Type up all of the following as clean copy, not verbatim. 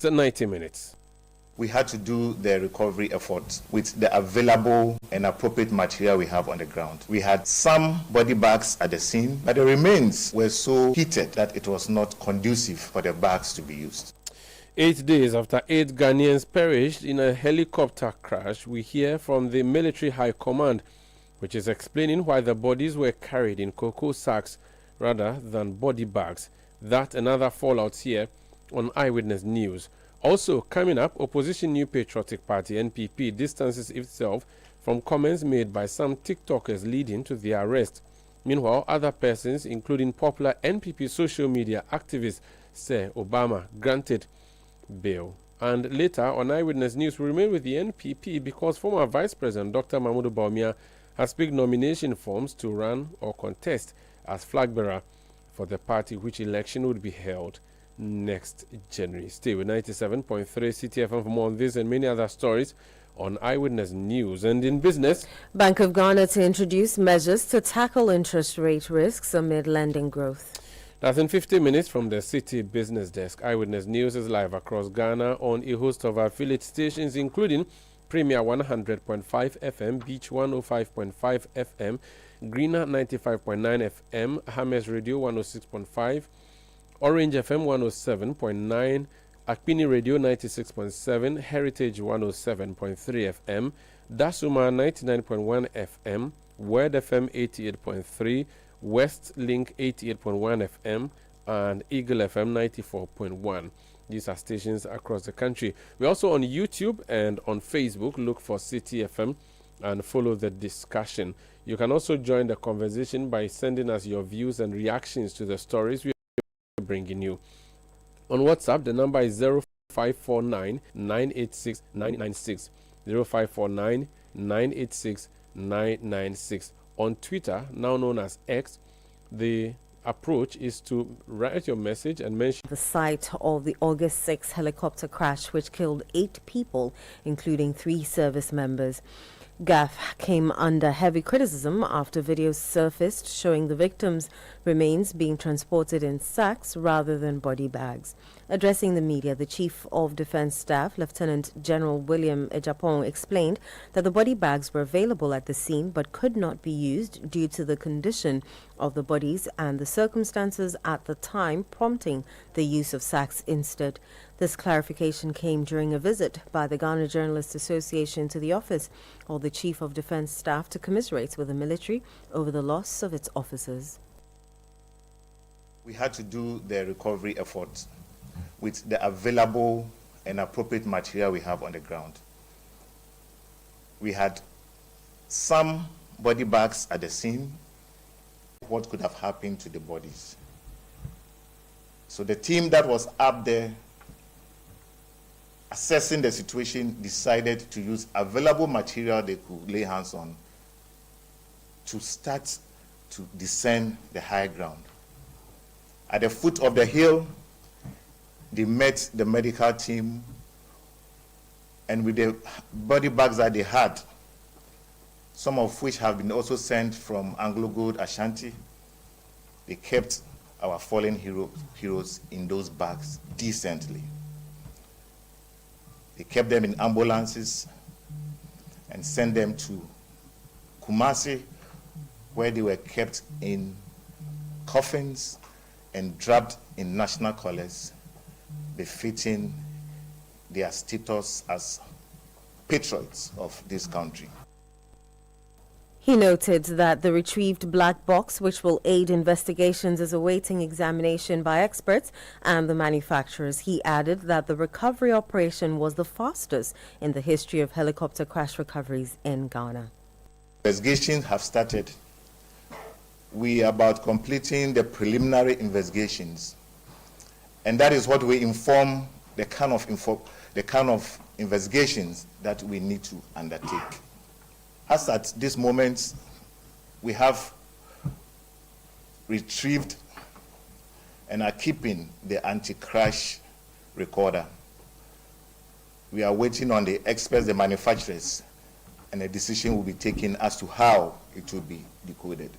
90 minutes. We had to do the recovery effort with the available and appropriate material we have on the ground. We had some body bags at the scene, but the remains were so heated that it was not conducive for the bags to be used. 8 days after 8 Ghanaians perished in a helicopter crash, we hear from the Military High Command, which is explaining why the bodies were carried in cocoa sacks rather than body bags. That and other fallouts here on Eyewitness News. Also, coming up, opposition New Patriotic Party, NPP, distances itself from comments made by some TikTokers leading to their arrest. Meanwhile, other persons, including popular NPP social media activists, say Obama granted bail. And later on Eyewitness News, we remain with the NPP because former Vice President Dr. Mahmoud Bawumia has picked nomination forms to run or contest as flag bearer for the party, which election would be held next January. Stay with 97.3 Citi FM for more on this and many other stories on Eyewitness News. And in business, Bank of Ghana to introduce measures to tackle interest rate risks amid lending growth. That's in 50 minutes from the Citi Business Desk. Eyewitness News is live across Ghana on a host of affiliate stations, including Premier 100.5 FM, Beach 105.5 FM, Greener 95.9 FM, Hames Radio 106.5, Orange FM 107.9, Akpini Radio 96.7, Heritage 107.3 FM, Dasuma 99.1 FM, Word FM 88.3, West Link 88.1 FM, and Eagle FM 94.1. These are stations across the country. We're also on YouTube and on Facebook. Look for Citi FM and follow the discussion. You can also join the conversation by sending us your views and reactions to the stories we are bringing you. On WhatsApp, the number is 0549 986 996. 0549 986 996. On Twitter, now known as X, the approach is to write your message and mention the site of the August 6 helicopter crash, which killed 8 people, including 3 service members. GAF came under heavy criticism after videos surfaced showing the victims' remains being transported in sacks rather than body bags. Addressing the media, the Chief of Defense Staff, Lieutenant General William Ejapong, explained that the body bags were available at the scene but could not be used due to the condition of the bodies and the circumstances at the time, prompting the use of sacks instead. This clarification came during a visit by the Ghana Journalists Association to the office of the Chief of Defense Staff to commiserate with the military over the loss of its officers. We had to do the recovery effort with the available and appropriate material we have on the ground. We had some body bags at the scene. What could have happened to the bodies? So the team that was up there assessing the situation decided to use available material they could lay hands on to start to descend the high ground. At the foot of the hill, they met the medical team, and with the body bags that they had, some of which have been also sent from Anglo Gold Ashanti, they kept our fallen heroes in those bags decently. They kept them in ambulances and sent them to Kumasi, where they were kept in coffins and draped in national colors, befitting their status as patriots of this country. He noted that the retrieved black box, which will aid investigations, is awaiting examination by experts and the manufacturers. He added that the recovery operation was the fastest in the history of helicopter crash recoveries in Ghana. Investigations have started. We are about completing the preliminary investigations, and that is what we inform the kind of investigations that we need to undertake. As at this moment, we have retrieved and are keeping the anti-crash recorder. We are waiting on the experts, the manufacturers, and a decision will be taken as to how it will be decoded.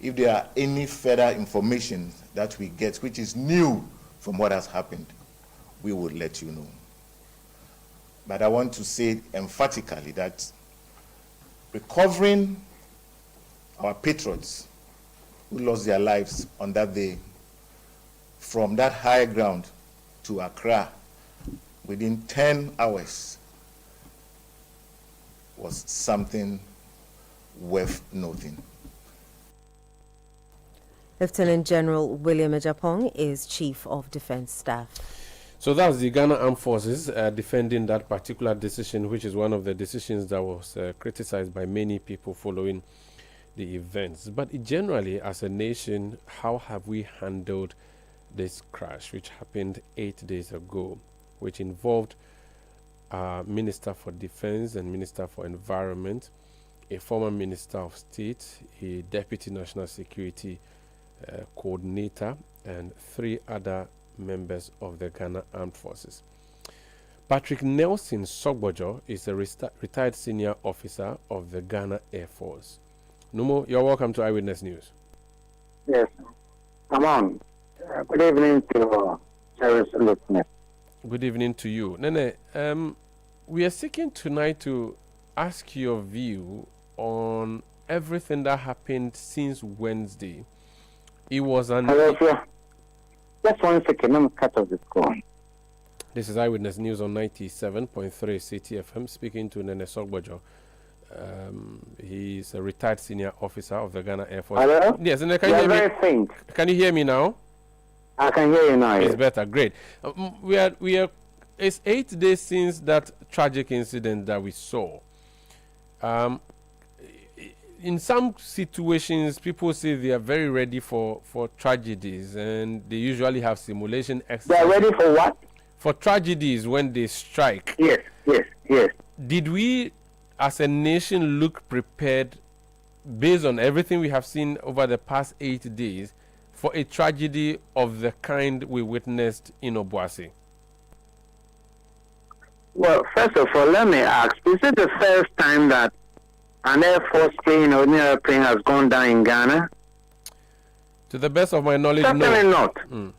If there are any further information that we get which is new from what has happened, we would let you know. But I want to say emphatically that recovering our patriots who lost their lives on that day from that high ground to Accra within 10 hours was something worth noting. Lieutenant General William Ejapong is Chief of Defense Staff. So that's the Ghana Armed Forces defending that particular decision, which is one of the decisions that was criticized by many people following the events. But generally, as a nation, how have we handled this crash, which happened 8 days ago, which involved Minister for Defense and Minister for Environment, a former Minister of State, a Deputy National Security Coordinator, and 3 other members of the Ghana Armed Forces. Patrick Nelson Sogbojo is a retired senior officer of the Ghana Air Force. Numo, you're welcome to Eyewitness News. Yes, come on. Good evening to service listeners. Good evening to you. Nene, we are seeking tonight to ask your view on everything that happened since Wednesday. It was an... Hello, sir. Just 1 second, let me cut off this call. This is Eyewitness News on 97.3 Citi FM, speaking to Nene Sogbojo. He's a retired senior officer of the Ghana Air Force. Hello? Yes, Nene, can You you are hear me? very faint. Can you hear me now? I can hear you now. It's Yes. better, great. We are. It's 8 days since that tragic incident that we saw. In some situations, people say they are very ready for tragedies, and they usually have simulation They exercises. are ready for what? For tragedies when they strike. Yes, yes, yes. Did we, as a nation, look prepared, based on everything we have seen over the past 8 days, for a tragedy of the kind we witnessed in Obuasi? Well, first of all, let me ask, is it the first time that an Air Force plane or an airplane has gone down in Ghana? To the best of my knowledge, Certainly no. not. Mm.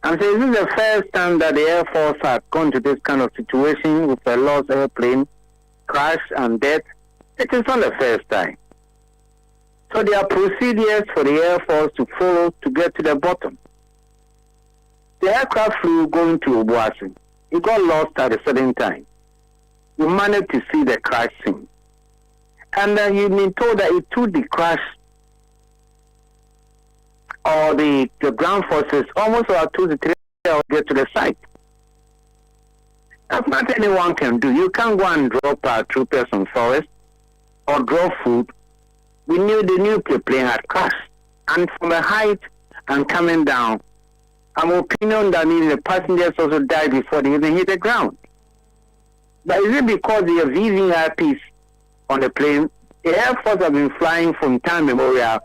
I'm saying, is this the first time that the Air Force has gone to this kind of situation with a lost airplane, crash and death? It is not the first time. So there are procedures for the Air Force to follow to get to the bottom. The aircraft flew going to Obuasi. It got lost at a certain time. We managed to see the crash scene. And you've been told that it took the crash or the ground forces almost about 2 to 3 hours to get to the site. That's not anyone can do. You can't go and drop troopers on forest or drop food. We knew the nuclear plane had crashed. And from the height and coming down, I'm opinion that the passengers also died before they even hit the ground. But is it because they have VVIPs on the plane? The Air Force have been flying from time immemorial,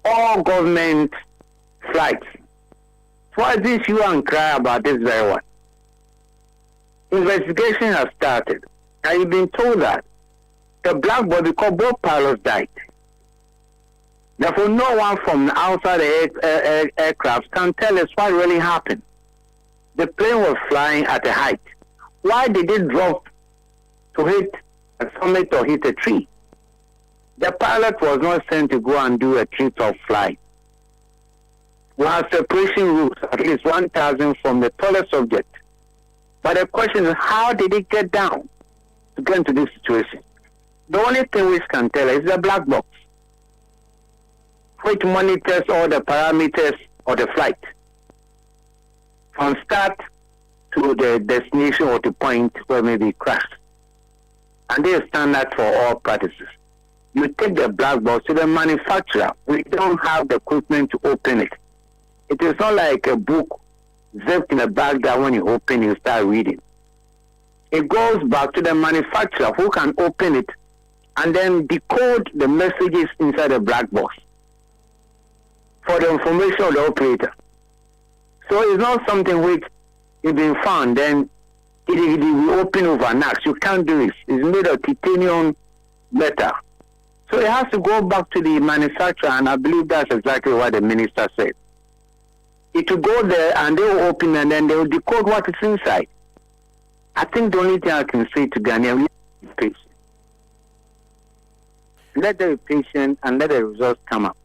all government flights. Why is this you and cry about this very one? Investigation has started. And you've been told that the black boy, because both pilots died. Therefore, no one from outside the aircraft can tell us what really happened. The plane was flying at a height. Why did it drop to hit a summit or hit a tree? The pilot was not sent to go and do a tree-top flight. We have separation rules, at least 1,000 from the tallest object. But the question is, how did it get down to get into this situation? The only thing which can tell us is the black box, which monitors all the parameters of the flight, from start to the destination or the point where maybe it crashed. And they are standard for all practices. You take the black box to the manufacturer. We don't have the equipment to open it. It is not like a book zipped in a bag that when you open, you start reading. It goes back to the manufacturer who can open it and then decode the messages inside the black box for the information of the operator. So it's not something which is been found, then it will open overnight. You can't do it. It's made of titanium metal. So it has to go back to the manufacturer, and I believe that's exactly what the minister said. It will go there and they will open and then they will decode what is inside. I think the only thing I can say to Ghanaians, be patient. Let them be patient and let the results come up.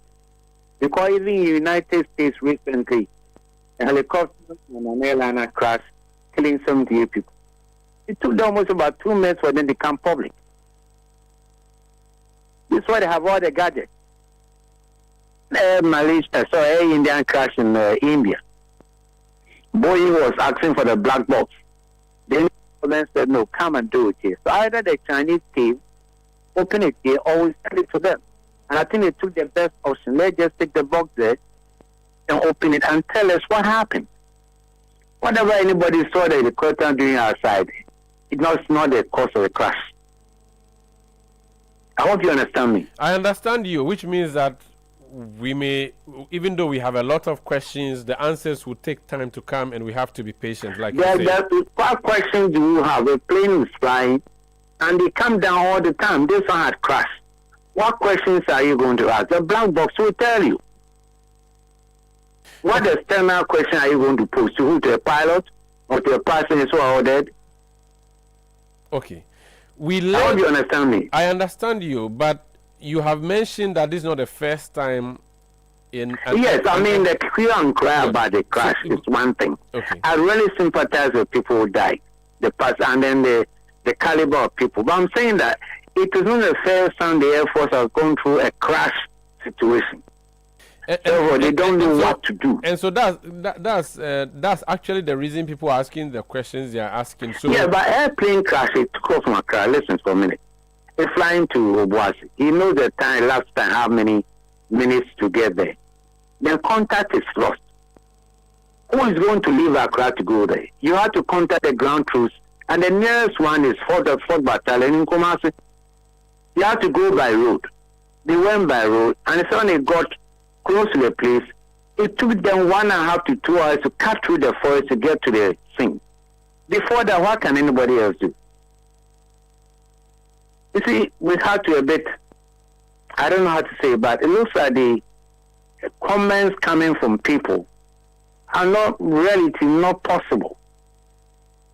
Because even in the United States recently, a helicopter and an airliner crashed, killing 78 people. It took them almost about 2 minutes for them to become public. This is why they have all the gadgets. Indian crash in India. Boeing was asking for the black box. Then said, no, come and do it here. So either the Chinese came, open it here, or we sell it to them. And I think they took the best option. Let's just take the box there and open it and tell us what happened. Whatever anybody saw the helicopter doing outside, it's not the cause of the crash. I hope you understand me. I understand you, which means that we may, even though we have a lot of questions, the answers will take time to come and we have to be patient, like you said. What questions do you have? A plane is flying and they come down all the time. This one had crashed. What questions are you going to ask? The black box will tell you. What external question are you going to pose to who? To a pilot or to a passenger who are ordered? Okay. I hope you understand me. I understand you, but you have mentioned that this is not the first time in... Yes, I mean, the cue and cry about the crash is one thing. Okay. I really sympathize with people who died, and then the caliber of people. But I'm saying that it is not the first time the Air Force has gone through a crash situation. So they don't know what to do. And so that's actually the reason people are asking the questions they are asking. So yeah, but airplane crash, it took off from Accra. Listen for a minute. He's flying to Obuasi. He knows the time, last time, how many minutes to get there. Then contact is lost. Who is going to leave Accra to go there? You have to contact the ground troops, and the nearest one is 4th Battalion in Kumasi. You have to go by road. They went by road, and so when they got close to the place, it took them 1.5 to 2 hours to cut through the forest to get to the scene. Before that, what can anybody else do? You see, we have to a bit, I don't know how to say, but it looks like the comments coming from people are not reality, not possible.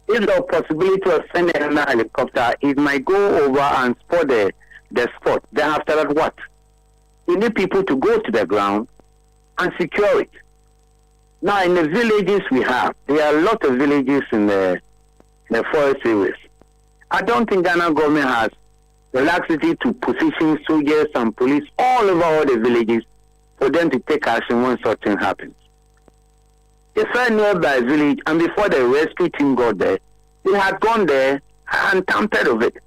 If the possibility of sending another helicopter, it might go over and spot the spot. Then after that, what? You need people to go to the ground and secure it. Now, in the villages we have, there are a lot of villages in the forest areas. I don't think Ghana government has the laxity to position soldiers and police all over all the villages for them to take action when such thing happens. They fell nearby village, and before the rescue team got there, they had gone there and tampered with it.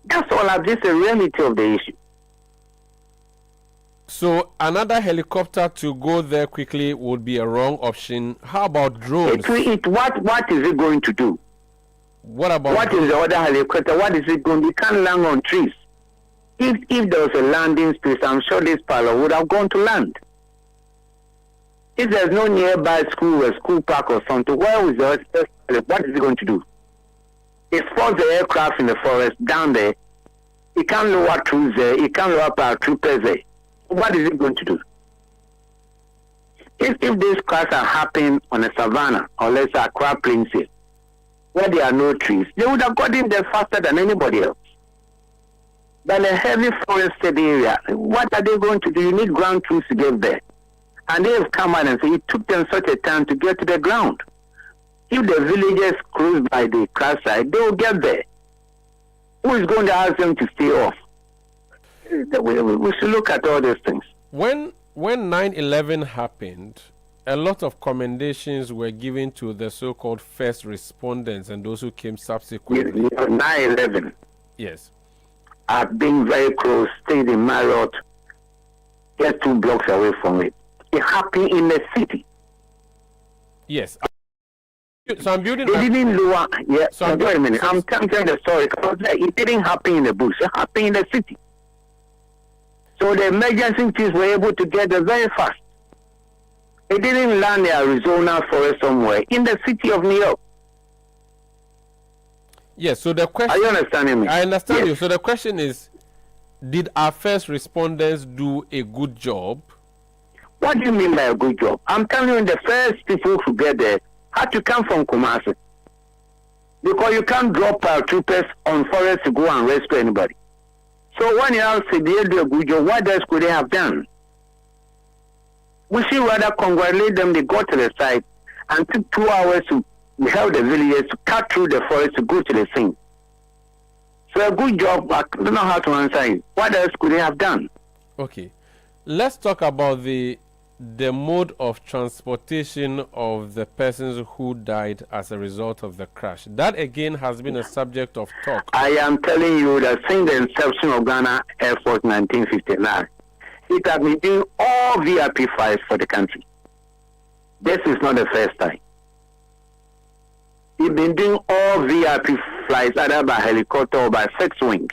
That's all. This is the reality of the issue. So another helicopter to go there quickly would be a wrong option. How about drones? What is it going to do? What about what is the other helicopter? What is it going to do? You can't land on trees. If there was a landing space, I'm sure this pilot would have gone to land. If there's no nearby school or school park or something, where is what is it going to do? It spots the aircraft in the forest down there. It can't lower troops there. It can't lower paratroopers there. What is it going to do? If these crashes are happening on a savannah or let's say Accra Plains here, where there are no trees, they would have got in there faster than anybody else. But in a heavy forested area, what are they going to do? You need ground troops to get there. And they have come out and said it took them such a time to get to the ground. If the villagers close by the crash site, they will get there. Who is going to ask them to stay off? We should look at all these things. When 9/11 happened, a lot of commendations were given to the so-called first responders and those who came subsequently. 9/11. Yes. I've been very close, stayed in Marriott, just 2 blocks away from it. It happened in the city. Yes. So I'm building. They didn't lower. Yeah. So wait a minute. I'm telling the story. It didn't happen in the bush. It happened in the city. So the emergency teams were able to get there very fast. It didn't land in Arizona forest somewhere in the city of New York. Yes. So the question. Are you understanding me? I understand yes. you. So the question is, did our first responders do a good job? What do you mean by a good job? I'm telling you, the first people who get there had to come from Kumasi. Because you can't drop troopers on forest to go and rescue anybody. So when you have said they do a good job, what else could they have done? We should rather congratulate them. They got to the site and took 2 hours to help the villagers to cut through the forest to go to the scene. So a good job, I don't know how to answer it. What else could they have done? Okay. Let's talk about the mode of transportation of the persons who died as a result of the crash. That again has been a subject of talk. I am telling you that since the inception of Ghana Air Force 1959, it has been doing all VIP flights for the country. This is not the first time. It's been doing all VIP flights either by helicopter or by fixed wing.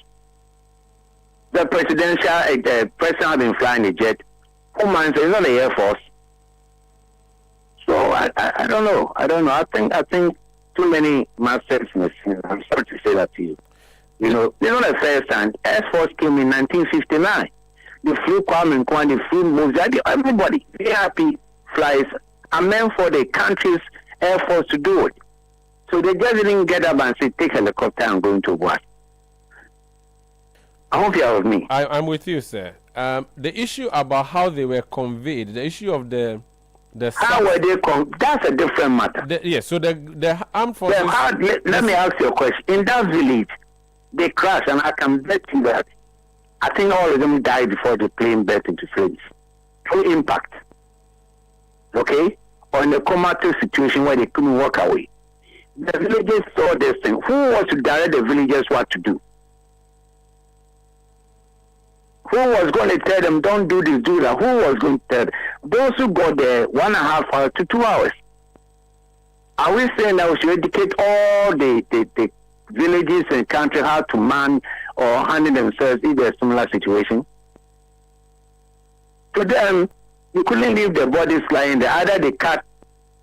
The president has been flying a jet. Who minds? It's not the Air Force. So I don't know. I think too many masters in the scene. I'm sorry to say that to you. You know, it's not the first time. Air Force came in 1959. They flew Kwame Nkrumah, they flew Moses. Everybody, VIP flies are meant for the country's Air Force to do it. So they just didn't get up and say, take helicopter and go into Buat. I hope you are with me. I'm with you, sir. The issue about how they were conveyed, the issue of the how were they that's a different matter. Yes, so the armed forces... Let me ask you a question. In that village, they crashed, and I can bet you that I think all of them died before the plane burst into flames. Through impact. Okay? Or in a comatose situation where they couldn't walk away. The villagers saw this thing. Who was to direct the villagers what to do? Who was going to tell them, don't do this, do that? Who was going to tell them? Those who got there 1.5 hours to 2 hours. Are we saying that we should educate all the villages and country how to man or handle themselves if there's a similar situation? To them, you couldn't leave the bodies lying there. Either they cut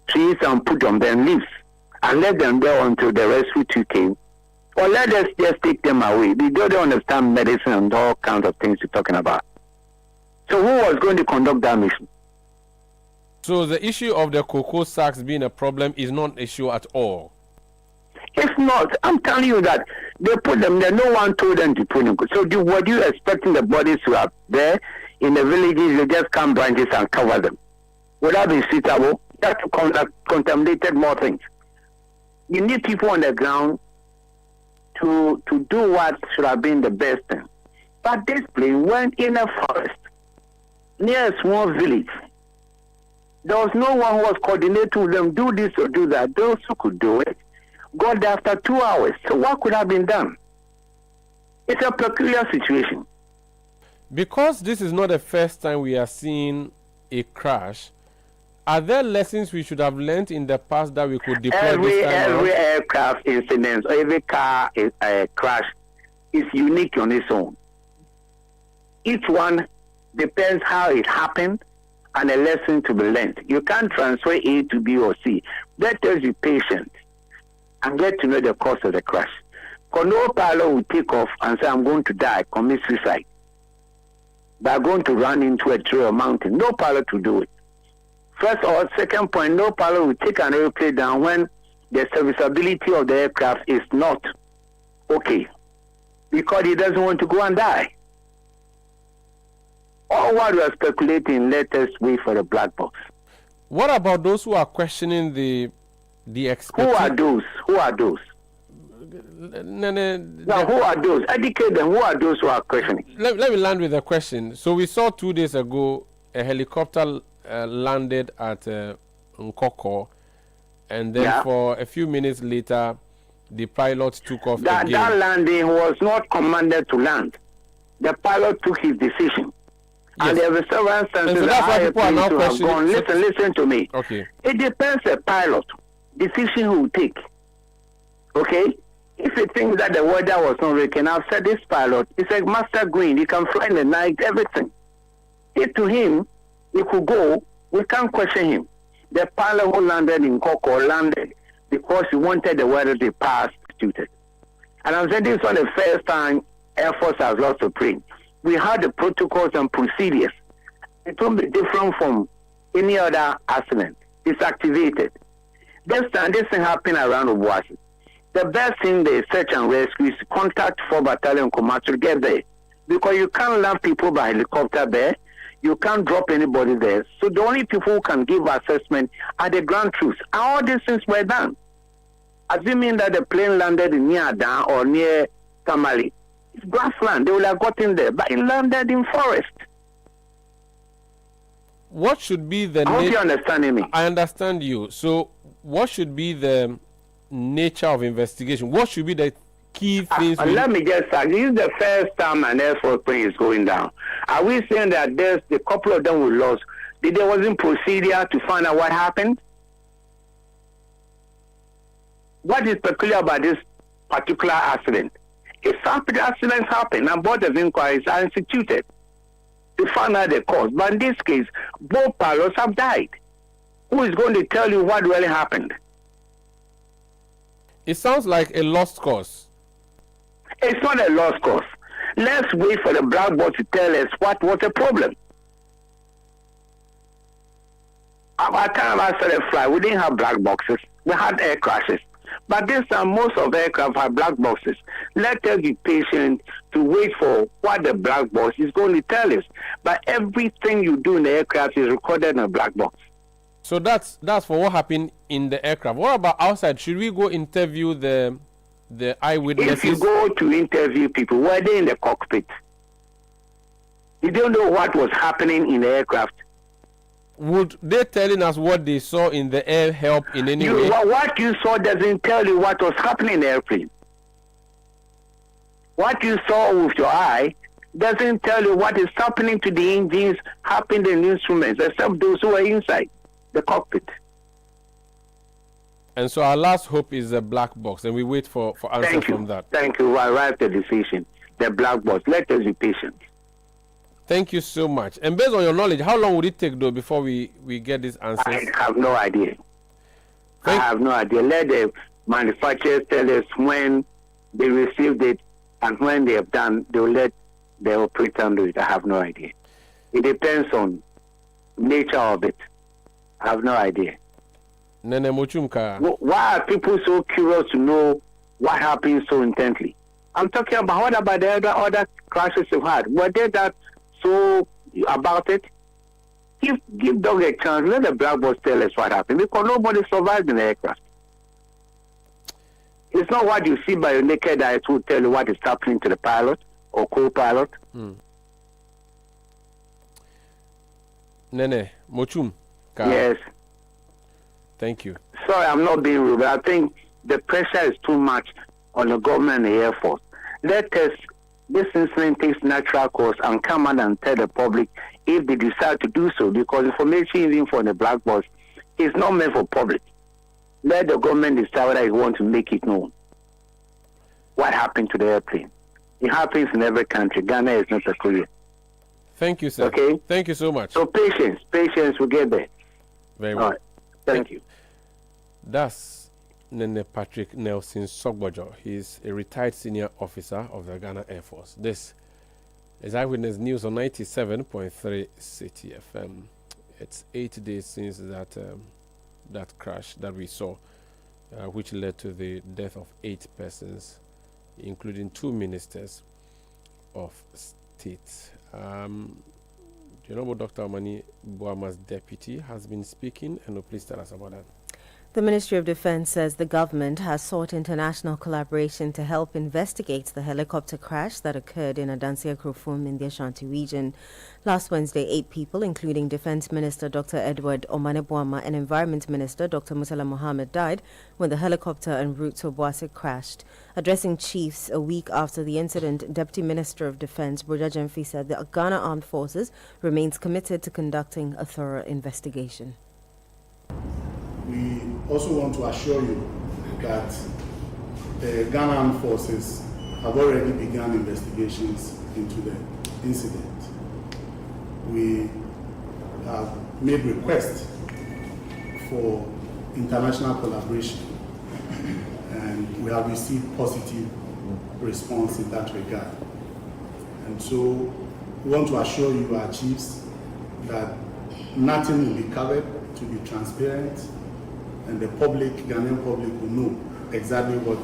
trees and put on them leaves and let them there until the rescue team came, or let us just take them away. They don't understand medicine and all kinds of things you're talking about. So who was going to conduct that mission? So the issue of the cocoa sacks being a problem is not an issue at all? It's not. I'm telling you that they put them there. No one told them to put them. So were you expecting the bodies to have there in the villages? They just come branches and cover them. Would that be suitable? That contaminated more things. You need people on the ground to do what should have been the best thing. But this plane went in a forest near a small village. There was no one who was coordinating with them, do this or do that. Those who could do it got there after 2 hours. So what could have been done? It's a peculiar situation. Because this is not the first time we are seeing a crash, are there lessons we should have learned in the past that we could deploy this time Every around? aircraft incident or every car crash is unique on its own. Each one depends how it happened and a lesson to be learned. You can't transfer A to B or C. Let us be patient and get to know the cause of the crash. Because no pilot will take off and say, I'm going to die, commit suicide. They're going to run into a tree or mountain. No pilot will do it. First or second point, no pilot will take an airplane down when the serviceability of the aircraft is not okay. Because he doesn't want to go and die. All what we are speculating, let us wait for the black box. What about those who are questioning the expertise? Who are those? Now, who are those? Educate them. Who are those who are questioning? Let me land with a question. So we saw 2 days ago a helicopter landed at Nkoko, and then for a few minutes later, the pilot took off again. That landing was not commanded to land. The pilot took his decision. Yes. And there were several instances so that's why people are now questioning. Listen to me. Okay. It depends on the pilot. Decision he will take. Okay? If he thinks that the weather was not working, I've said this pilot is a master green. He can fly in the night, everything. If to him, he could go, we can't question him. The pilot who landed in Koko landed because he wanted the weather to pass suited. And I'm saying this is not the first time Air Force has lost a plane. We had the protocols and procedures. It won't be different from any other accident. It's activated. This thing happened around Obuasi. The best thing the search and rescue is to contact 4 Battalion Command to get there. Because you can't land people by helicopter there. You can't drop anybody there. So the only people who can give assessment are the ground troops. And all these things were done. Assuming that the plane landed near Adan or near Tamale, it's grassland. They would have gotten there. But it landed in forest. What should be the... I hope you're understanding me. I understand you. So what should be the nature of investigation? What should be the key things? Let me just say, this is the first time an Air Force plane is going down. Are we saying that there's a couple of them we lost? There wasn't procedure to find out what happened? What is peculiar about this particular accident? If accidents happen and board of inquiries are instituted to find out the cause, but in this case, both pilots have died. Who is going to tell you what really happened? It sounds like a lost cause. It's not a lost cause. Let's wait for the black box to tell us what was the problem. At the time I started flying, we didn't have black boxes. We had air crashes. But this time, most of aircraft have black boxes. Let us be patient to wait for what the black box is going to tell us. But everything you do in the aircraft is recorded in a black box. So that's for what happened in the aircraft. What about outside? Should we go interview the eyewitnesses? If you go to interview people, were they in the cockpit? You don't know what was happening in the aircraft. Would they telling us what they saw in the air help in any way? What you saw doesn't tell you what was happening in the airplane. What you saw with your eye doesn't tell you what is happening to the engines, happening in the instruments, except those who are inside the cockpit. And so our last hope is a black box, and we wait for answers from that. Thank you. I arrived at the decision. The black box. Let us be patient. Thank you so much. And based on your knowledge, how long would it take, though, before we get these answers? I have no idea. I have no idea. Let the manufacturers tell us when they received it, and when they have done, they will let the operator do it. I have no idea. It depends on nature of it. I have no idea. Nene Mochumka. Why are people so curious to know what happened so intently? I'm talking about what about the other crashes you've had? Were they that so about it? Give dog a chance. Let the black box tell us what happened, because nobody survived in the aircraft. It's not what you see by your naked eyes who tell you what is happening to the pilot or co-pilot. Nene Mochum. Yes. Thank you. Sorry, I'm not being rude, but I think the pressure is too much on the government and the Air Force. Let us, this incident takes natural course and come out and tell the public if they decide to do so, because information even for the black box is not meant for public. Let the government decide whether they want to make it known. What happened to the airplane? It happens in every country. Ghana is not peculiar. Thank you, sir. Okay? Thank you so much. So patience will get there. Very well. All right. Thank you. That's Nene Patrick Nelson Sogbojo. He's a retired senior officer of the Ghana Air Force. This is Eyewitness News on 97.3 Citi FM. It's 8 days since that crash that we saw, which led to the death of 8 persons, including 2 ministers of state. The Honorable Dr. Amani Boama's deputy has been speaking, and please tell us about that. The Ministry of Defense says the government has sought international collaboration to help investigate the helicopter crash that occurred in Adansia Krofum in the Ashanti region. Last Wednesday, 8 people, including Defense Minister Dr. Edward Omane Boama and Environment Minister Dr. Musala Mohammed, died when the helicopter en route to Obuasi crashed. Addressing chiefs a week after the incident, Deputy Minister of Defense Broja Jemfi said the Ghana Armed Forces remains committed to conducting a thorough investigation. We also want to assure you that the Ghana Armed Forces have already begun investigations into the incident. We have made requests for international collaboration, and we have received positive response in that regard. And so we want to assure you, our chiefs, that nothing will be covered, to be transparent, and the public, Ghanaian public, will know exactly what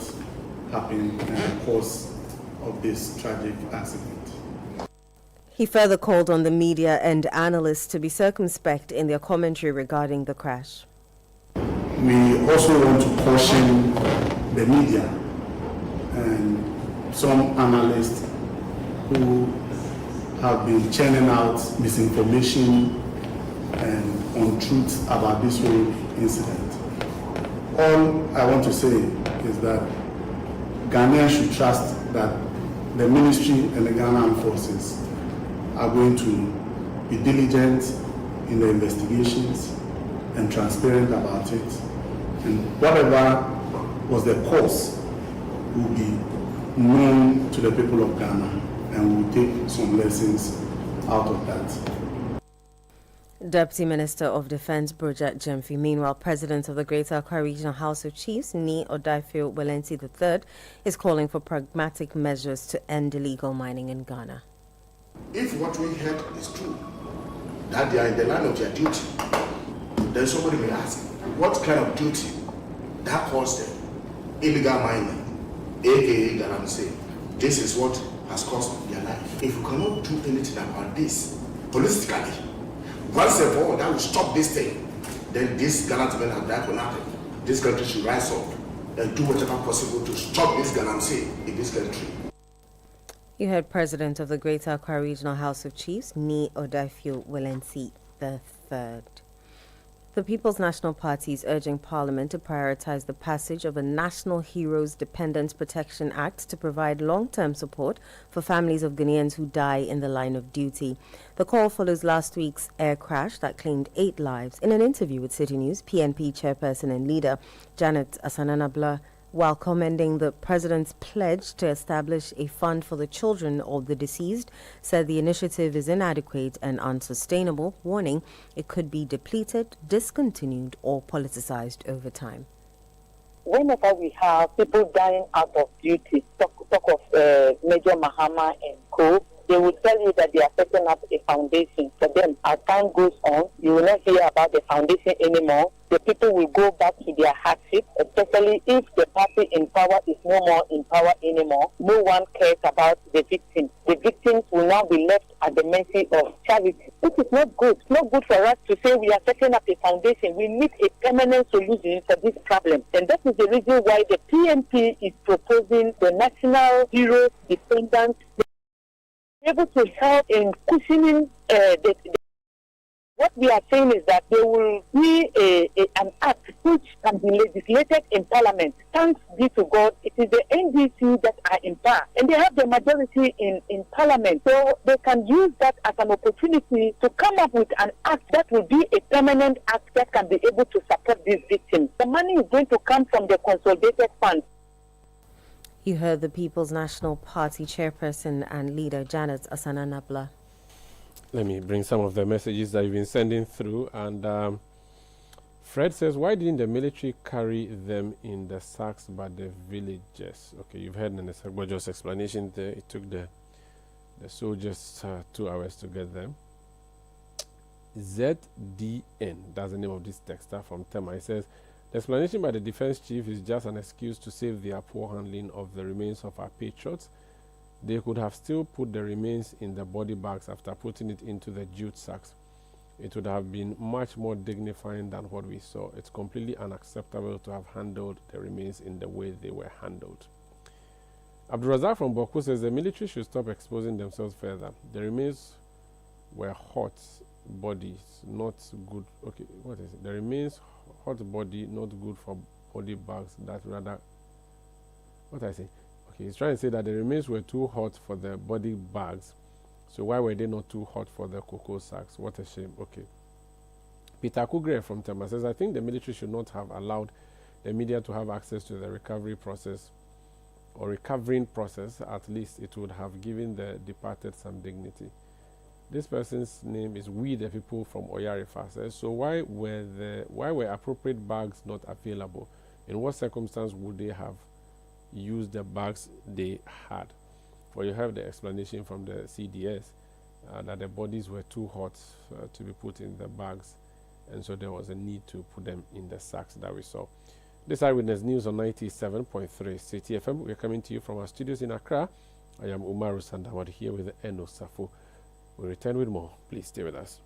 happened and the cause of this tragic accident. He further called on the media and analysts to be circumspect in their commentary regarding the crash. We also want to caution the media and some analysts who have been churning out misinformation and untruths about this whole incident. All I want to say is that Ghanaians should trust that the ministry and the Ghana Armed Forces are going to be diligent in the investigations and transparent about it. And whatever was the cause will be known to the people of Ghana, and we'll take some lessons out of that. Deputy Minister of Defence Brojat Jemfi. Meanwhile, President of the Greater Accra Regional House of Chiefs, Ni Odaifio Walensi III, is calling for pragmatic measures to end illegal mining in Ghana. If what we heard is true, that they are in the line of their duty, then somebody may ask, what kind of duty that caused them? Illegal mining, aka that I'm saying, this is what has cost their life. If we cannot do anything about this holistically, once and for all, that will stop this thing, then this gallant men have that will happen. This country should rise up and do whatever possible to stop this galamsey in this country. You heard President of the Greater Accra Regional House of Chiefs, Ni Odaifio Walensi III. The People's National Party is urging Parliament to prioritize the passage of a National Heroes Dependent Protection Act to provide long-term support for families of Ghanaians who die in the line of duty. The call follows last week's air crash that claimed 8 lives. In an interview with Citi News, PNP chairperson and leader Janet Asananabla, while commending the president's pledge to establish a fund for the children of the deceased, said the initiative is inadequate and unsustainable, warning it could be depleted, discontinued, or politicized over time. Whenever we have people dying out of duty, talk of Major Mahama and co., they will tell you that they are setting up a foundation for them. As time goes on, you will not hear about the foundation anymore. The people will go back to their hardship, especially if the party in power is no more in power anymore. No one cares about the victims. The victims will now be left at the mercy of charity. This is not good. It's not good for us to say we are setting up a foundation. We need a permanent solution for this problem. And that is the reason why the PNP is proposing the National Heroes Dependent able to help in cushioning what we are saying is that there will be an act which can be legislated in Parliament. Thanks be to God, it is the NDC that are in power, and they have the majority in Parliament. So they can use that as an opportunity to come up with an act that will be a permanent act that can be able to support these victims. The money is going to come from the consolidated fund. You heard the People's National Party chairperson and leader Janet Asananabla. Let me bring some of the messages that you've been sending through. And Fred says, why didn't the military carry them in the sacks but the villagers? Okay, you've heard in the Sagbojo's explanation there. It took the soldiers 2 hours to get them. ZDN, that's the name of this texter from Tema. It says, the explanation by the defense chief is just an excuse to save their poor handling of the remains of our patriots. They could have still put the remains in the body bags after putting it into the jute sacks. It would have been much more dignifying than what we saw. It's completely unacceptable to have handled the remains in the way they were handled. Abdurazak from Boku says the military should stop exposing themselves further. The remains were hot bodies, not good. Okay, what is it? The remains hot body, not good for body bags. That rather, what I say? Okay, he's trying to say that the remains were too hot for the body bags. So why were they not too hot for the cocoa sacks? What a shame. Okay. Peter Kugre from Tema says, I think the military should not have allowed the media to have access to the recovery process or recovering process. At least it would have given the departed some dignity. This person's name is We the People from Oyarifa. Says, so why were appropriate bags not available? In what circumstance would they have used the bags they had? Well, you have the explanation from the CDS. that the bodies were too hot to be put in the bags, and so there was a need to put them in the sacks that we saw. This Eyewitness News on 97.3 Citi FM. We're coming to you from our studios in Accra. I am Umaru Sandawad here with Eno Safo. We'll return with more. Please stay with us.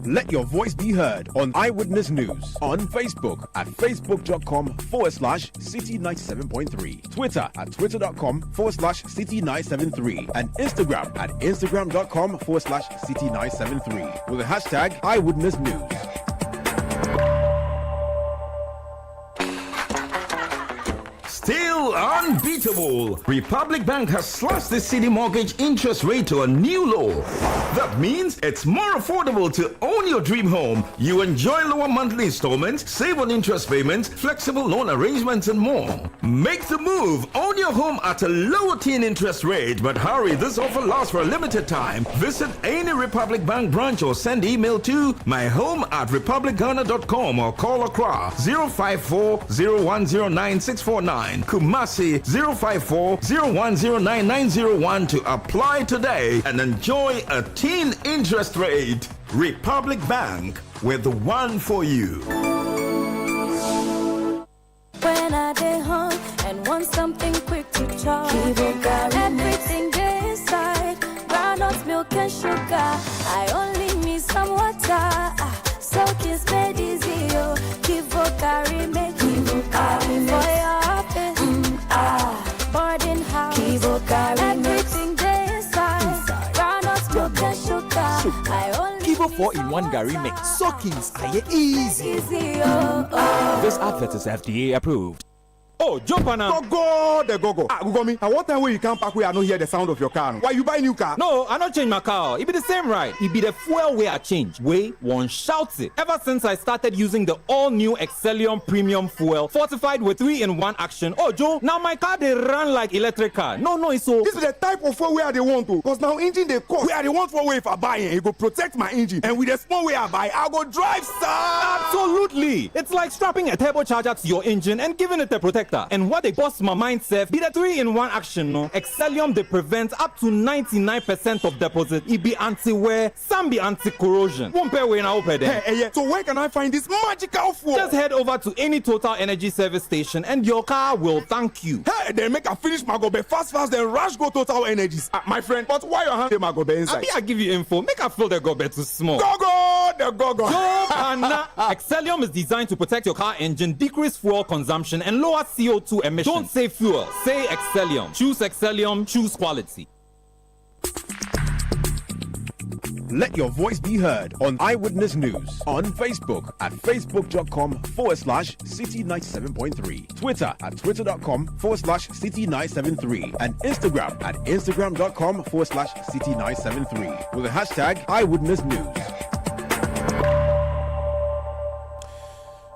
Let your voice be heard on Eyewitness News on Facebook at facebook.com/Citi97.3, Twitter at twitter.com/Citi973, and Instagram at instagram.com/Citi973 with the hashtag Eyewitness News. Still unbeatable. Republic Bank has slashed the Citi mortgage interest rate to a new low. That means it's more affordable to own your dream home. You enjoy lower monthly installments, save on interest payments, flexible loan arrangements, and more. Make the move. Own your home at a lower teen interest rate. But hurry, this offer lasts for a limited time. Visit any Republic Bank branch or send email to myhome@republicghana.com or call Accra 054-0109-649. Kumasi 054-0109-901 to apply today and enjoy a teen interest rate. Republic Bank, we're the one for you. When I get home and want something quick to chop, everything there inside, groundnut milk and sugar. I only need some water, so kiss me easy, yo. Carry me, carry for your office, boarding house, everything there inside, groundnut milk and sugar. I only Kivo 4-in-1 Gary Mix. Soakings are easy. This advert is FDA approved. Oh, jump on now. Go, Google me. I want time where you can't park where I don't hear the sound of your car. Why you buy new car? No, I not change my car. It be the same right. It be the fuel way I change. Way one shouts it. Ever since I started using the all-new Excellium Premium Fuel, fortified with 3-in-1 action. Oh, Joe, now my car they run like electric car. No, it's so. This is the type of fuel where they want to. Because now engine they cost. Where they want for way if I buy it, it go protect my engine. And with the small way I buy, I go drive, sir. Absolutely. It's like strapping a turbocharger to your engine and giving it a protector. And what they boss my mind self be the 3-in-1 action, no? Excellium they prevent up to 99% of deposit. It be anti-wear, some be anti-corrosion. One pair way now open there. Hey, so where can I find this magical fuel? Just head over to any Total Energy service station and your car will thank you. Hey, then make a finish Magobe fast, then rush go Total Energies. My friend, but why you hand the Magobe inside? I give you info. Make a feel the gobe too small. The gogo. Excellium is designed to protect your car engine, decrease fuel consumption, and lower CO2 emissions. Don't say fuel, say Excellium. Choose Excellium, choose quality. Let your voice be heard on Eyewitness News on Facebook at facebook.com/Citi97.3, Twitter at twitter.com/Citi973, and Instagram at instagram.com/Citi973 with the hashtag Eyewitness News.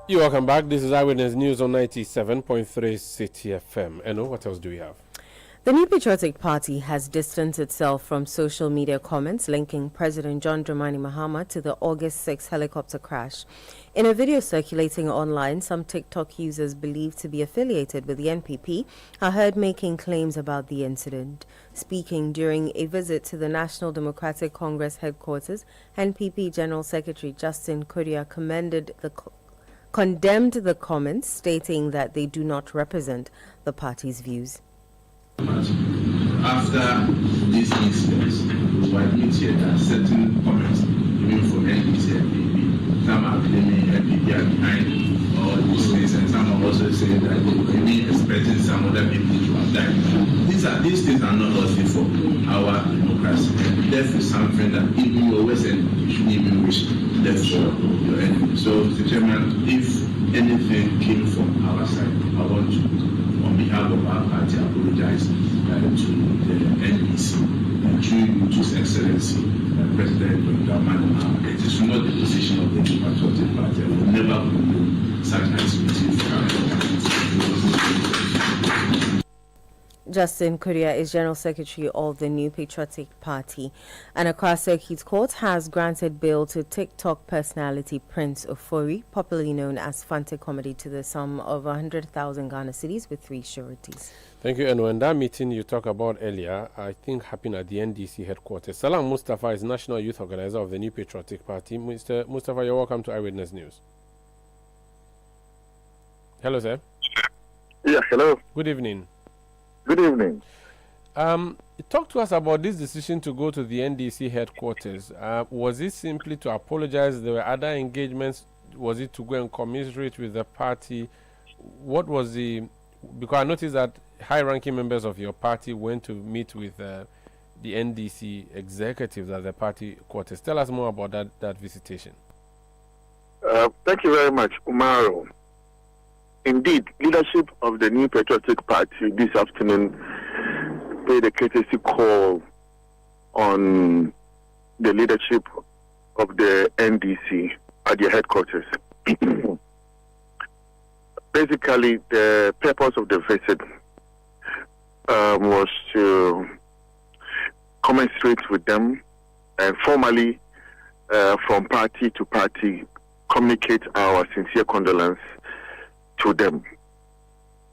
You're welcome back. This is Eyewitness News on 97.3 Citi FM. And what else do we have? The New Patriotic Party has distanced itself from social media comments linking President John Dramani Mahama to the August 6 helicopter crash. In a video circulating online, some TikTok users believed to be affiliated with the NPP are heard making claims about the incident. Speaking during a visit to the National Democratic Congress headquarters, NPP General Secretary Justin Kodia condemned the comments, stating that they do not represent the party's views. After these incidents, we admitted that certain comments, even from NPC and NPP, some are claiming NPP are behind all these things, and some are also saying that they were even expecting some other people to have died. These things are not healthy for our democracy. And death is something that even you always say you shouldn't even wish death for your enemy. So, Mr. Chairman, if anything came from our side, I want to, on behalf of our party, apologize to the NEC and to His Excellency President Dramani Mahama. It is not the position of the New Patriotic Party. I will never condone such activity. Justin Korea is General Secretary of the New Patriotic Party. An Accra Circuit Court has granted bail to TikTok personality Prince Ofori, popularly known as Fante Comedy, to the sum of 100,000 Ghana cedis with 3 sureties. Thank you. And when that meeting you talked about earlier, I think happened at the NDC headquarters. Salam Mustafa is National Youth Organizer of the New Patriotic Party. Mr. Mustafa, you're welcome to Eyewitness News. Hello, sir. Yes, hello. Good evening. Good evening. Talk to us about this decision to go to the NDC headquarters. Was it simply to apologize? There were other engagements. Was it to go and commiserate with the party? What was the... Because I noticed that high-ranking members of your party went to meet with the NDC executives at the party quarters. Tell us more about that visitation. Thank you very much, Umaru. Indeed, leadership of the New Patriotic Party this afternoon paid a courtesy call on the leadership of the NDC at their headquarters. Basically, the purpose of the visit was to commensurate with them and formally, from party to party, communicate our sincere condolence to them.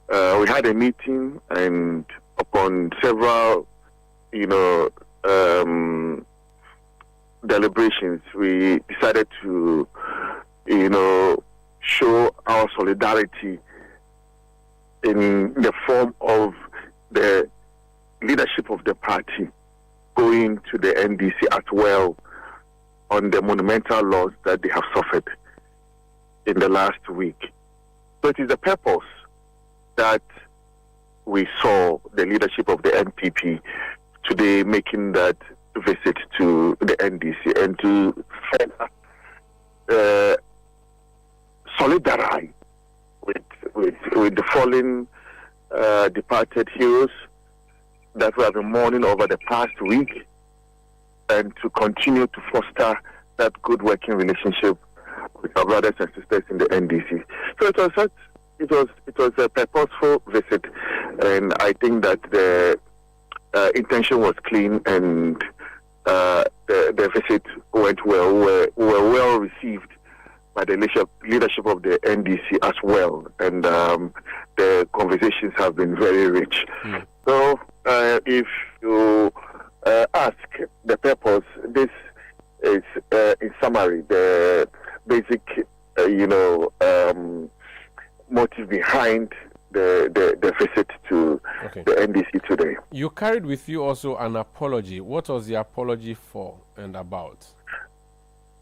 We had a meeting, and upon several, deliberations, we decided to, show our solidarity in the form of the leadership of the party going to the NDC as well on the monumental loss that they have suffered in the last week. So it is the purpose that we saw the leadership of the NPP today making that visit to the NDC and to further solidarize with the fallen departed heroes that we have been mourning over the past week, and to continue to foster that good working relationship with our brothers and sisters in the NDC. So it was a purposeful visit, and I think that the intention was clean, and the visit went well. We were well received by the leadership of the NDC as well, and the conversations have been very rich. So if you ask the purpose, this is in summary the basic motive behind the visit to the NDC today. You carried with you also an apology. What was the apology for and about?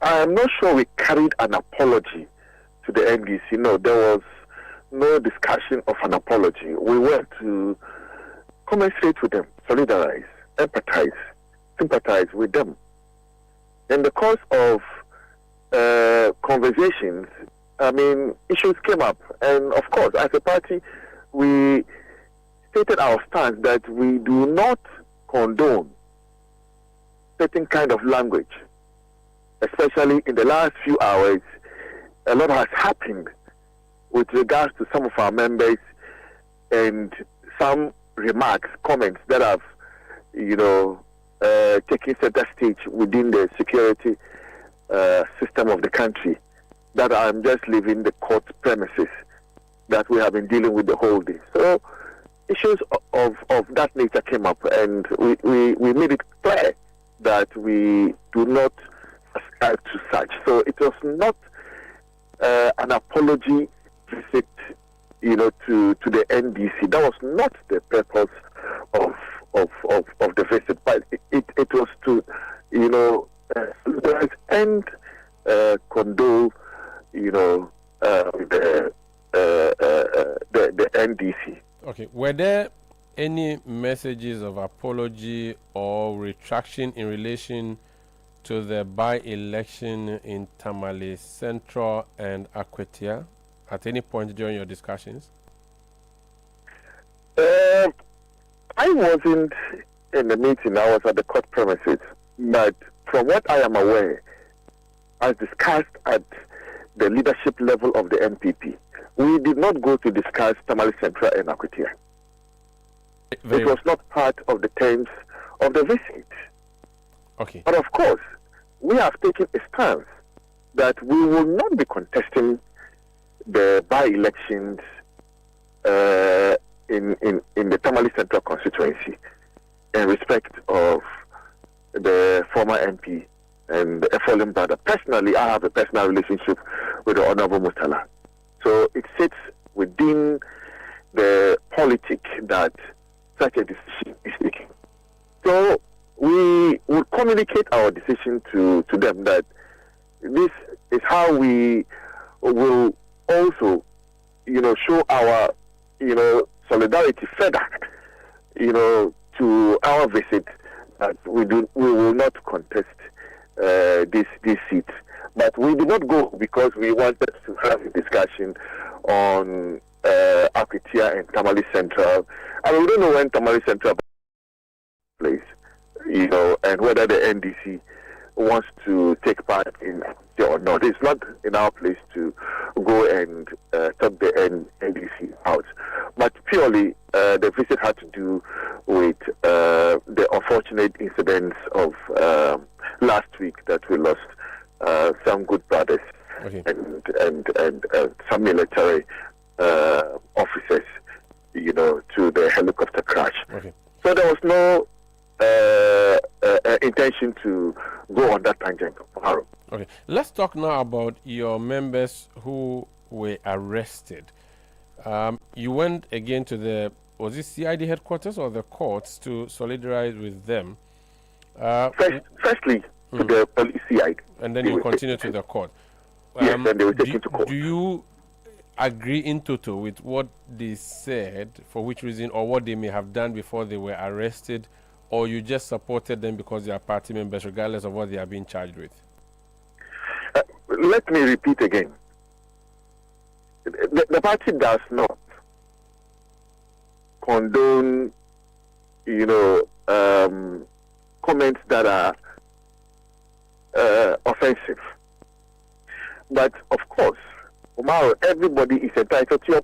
I am not sure we carried an apology to the NDC. No, there was no discussion of an apology. We went to commensurate with them, solidarize, empathize, sympathize with them. In the course of conversations, issues came up. And of course, as a party, we stated our stance that we do not condone certain kind of language. Especially in the last few hours, a lot has happened with regards to some of our members and some remarks, comments that have, taken center stage within the security system of the country, that I'm just leaving the court premises that we have been dealing with the whole day. So issues of that nature came up, and we made it clear that we do not ascribe to such. So it was not an apology visit, to the NDC. That was not the purpose of the visit, but it was to, and condole, the NDC. Okay. Were there any messages of apology or retraction in relation to the by-election in Tamale Central and Akwetia at any point during your discussions? I wasn't in the meeting. I was at the court premises. But from what I am aware, as discussed at the leadership level of the MPP, we did not go to discuss Tamale Central and Akwetia. It was not part of the terms of the visit. Okay. But of course, we have taken a stance that we will not be contesting the by-elections in the Tamale Central Constituency in respect of the former MP and the fallen brother. Personally, I have a personal relationship with the Honorable Mustala. So it sits within the politic that such a decision is taken. So we will communicate our decision to them that this is how we will also, show our, solidarity further, to our visit, that we will not contest this seat. But we did not go because we wanted to have a discussion on Akwitia and Tamale Central. I mean, we don't know when Tamale Central plays, and whether the NDC wants to take part in it or not. It's not in our place to go and talk the NDC out. But purely, the visit had to do with the unfortunate incidents of last week that we lost some good brothers and some military officers, to the helicopter crash. So there was no intention to go on that tangent. Okay, let's talk now about your members who were arrested. You went again to was it CID headquarters or the courts to solidarize with them? Firstly, to the police CID. And then you continue to the court. Yes, and they were taken to court. Do you agree in total with what they said, for which reason, or what they may have done before they were arrested, or you just supported them because they are party members regardless of what they are being charged with? Let me repeat again. The party does not condone, comments that are offensive. But of course, Omar, everybody is entitled to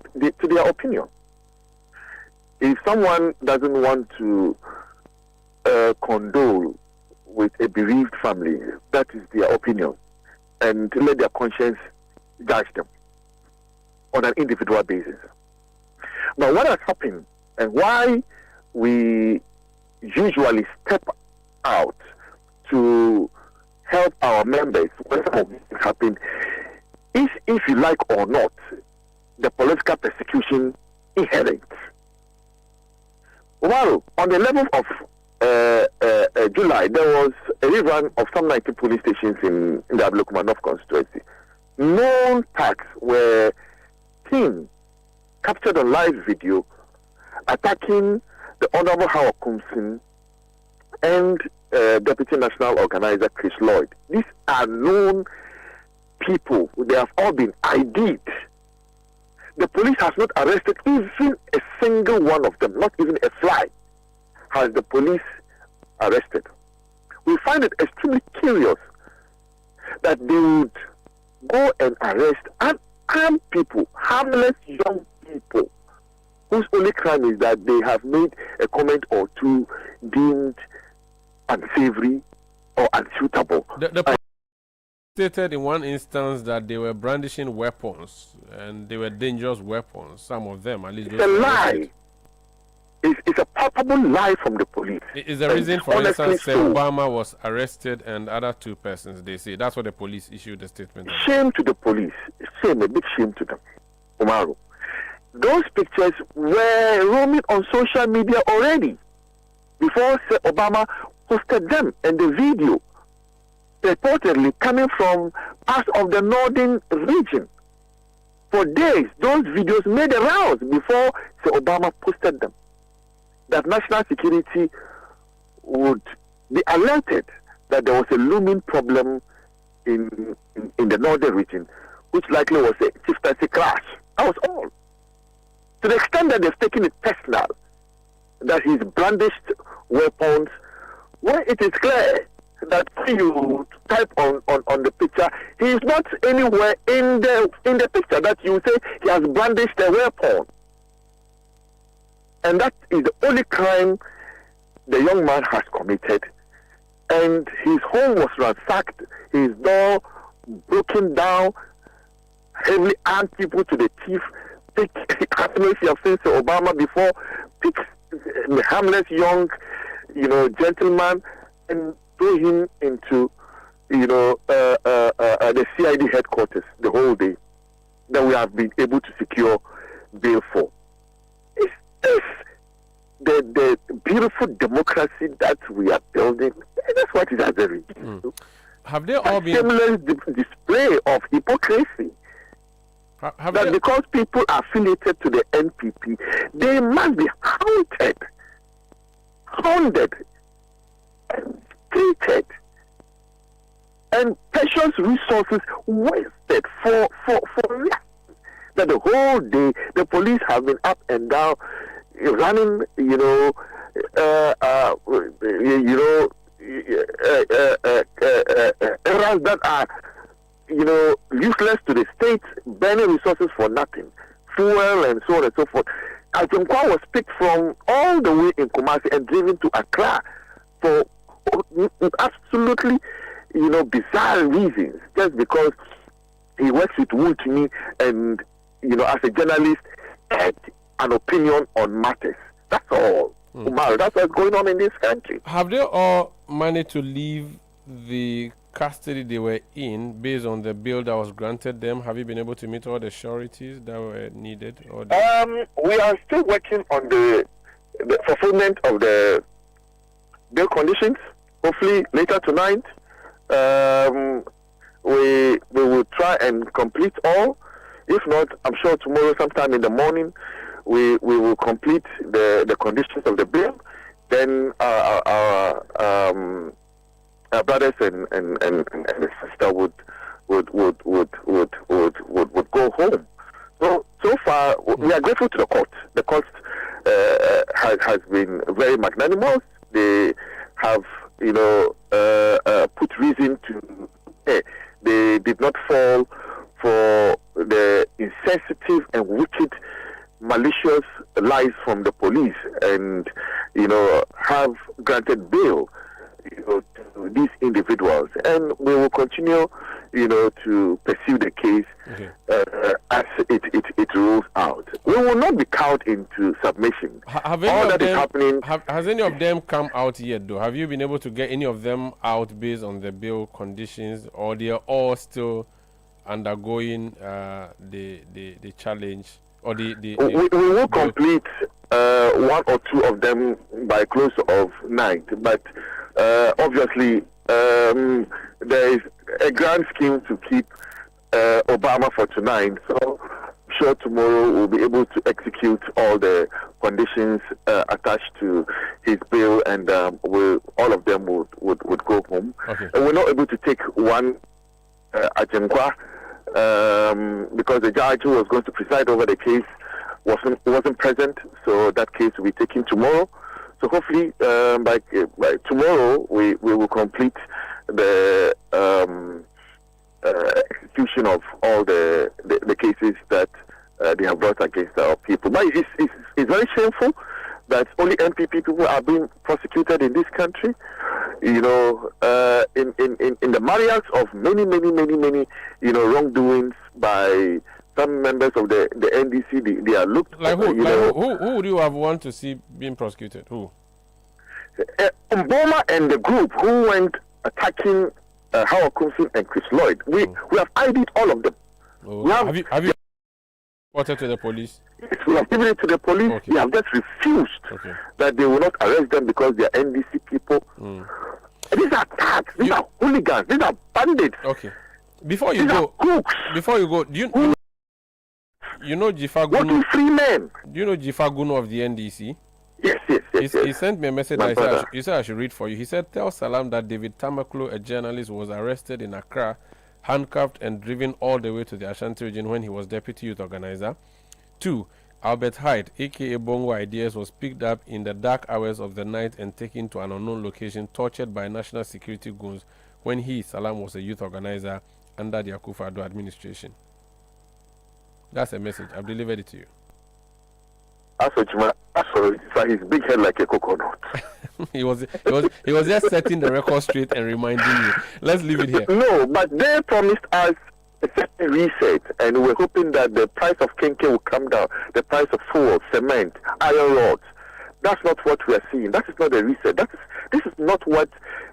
their opinion. If someone doesn't want to condole with a bereaved family, that is their opinion, and let their conscience judge them on an individual basis. But what has happened and why we usually step out to help our members when something happens is, if you like or not, the political persecution inherent. Well, on the 11th of July, there was a rerun of some 90 police stations in the Ablekuma North constituency. Known packs were seen, captured on live video, attacking the Honorable Howard Kumsin and Deputy National Organizer Chris Lloyd. These are known people. They have all been ID'd. The police has not arrested even a single one of them, not even a fly has the police arrested. We find it extremely curious that they would go and arrest unarmed people, harmless young people, whose only crime is that they have made a comment or two deemed unsavory or unsuitable. The stated in one instance that they were brandishing weapons, and they were dangerous weapons, some of them at least. It's a lie. It's a palpable lie from the police. Is the reason, for instance, Obama was arrested and other two persons, they say. That's what the police issued a statement. Shame to the police. Shame, a big shame to them, Umaru. Those pictures were roaming on social media already before Obama posted them, and the video reportedly coming from parts of the northern region. For days, those videos made the rounds before Obama posted them. That national security would be alerted that there was a looming problem in the northern region, which likely was a chieftaincy clash. That was all. To the extent that they've taken it personal, that he's brandished weapons, where it is clear that when you type on the picture, he is not anywhere in the picture that you say he has brandished a weapon. And that is the only crime the young man has committed. And his home was ransacked, his door broken down, heavily armed people to the teeth pick, as you have seen Obama before, pick the harmless young, gentleman and throw him into, the CID headquarters the whole day that we have been able to secure bail for. Is this the beautiful democracy that we are building? That's what it has been. Have they all been shameless display of hypocrisy? Because people are affiliated to the NPP, they must be hounded, and treated, and precious resources wasted for nothing. That the whole day the police have been up and down, running, errands that are, useless to the state, burning resources for nothing, fuel and so on and so forth. Ajinkwa was picked from all the way in Kumasi and driven to Accra for absolutely, bizarre reasons, just because he works with Wultimi and, as a journalist, had an opinion on matters. That's all. Umar, that's what's going on in this country. Have they all managed to leave the custody they were in based on the bill that was granted them? Have you been able to meet all the sureties that were needed? We are still working on the fulfillment of the bail conditions. Hopefully later tonight, we will try and complete all. If not, I'm sure tomorrow sometime in the morning we will complete the conditions of the bill. Then our brothers and the sister would go home. So far we are grateful to the court. The court has been very magnanimous. They have put reason to. They did not fall for the insensitive and wicked, malicious lies from the police, and have granted bail to these individuals, and we will continue to pursue the case as it rolls out. We will not be cowed into submission. Has any of them come out yet, though? Have you been able to get any of them out based on the bail conditions, or they are all still undergoing the challenge? Or we will complete one or two of them by close of night, but obviously there is a grand scheme to keep Obama for tonight, so I'm sure tomorrow we'll be able to execute all the conditions attached to his bail, and all of them would go home. Okay. And we're not able to take one Ajinkwa because the judge who was going to preside over the case wasn't present, so that case will be taken tomorrow. So hopefully by tomorrow we will complete the execution of all the cases that they have brought against our people. But it's very shameful that only NPP people are being prosecuted in this country. In the myriads of many wrongdoings by some members of the NDC, they are looked like who? Who would you have want to see being prosecuted? Who? Mboma and the group who went attacking Howard Kumsin and Chris Lloyd. We have ID'd all of them. Have you reported to the police? Yes, we have given it to the police. Okay. They have just refused that they will not arrest them because they are NDC people. These are thugs. These are hooligans. These are bandits. Okay. Before you go, do you know Jifaguno? Free men. Do you know Jifaguno of the NDC? Yes. He sent me a message. He said I should read for you. He said, "Tell Salam that David Tamaklo, a journalist, was arrested in Accra, handcuffed and driven all the way to the Ashanti region when he was deputy youth organizer. 2. Albert Hyde, aka Bongo Ideas, was picked up in the dark hours of the night and taken to an unknown location, tortured by national security goons when he, Salam, was a youth organizer under the Akufo-Addo administration." That's a message. I've delivered it to you. His big head like a coconut. he was just setting the record straight and reminding you. Let's leave it here. No, but they promised us a certain reset, and we're hoping that the price of kinky will come down, the price of fuel, cement, iron rods. That's not what we are seeing. That is not a reset. This is not what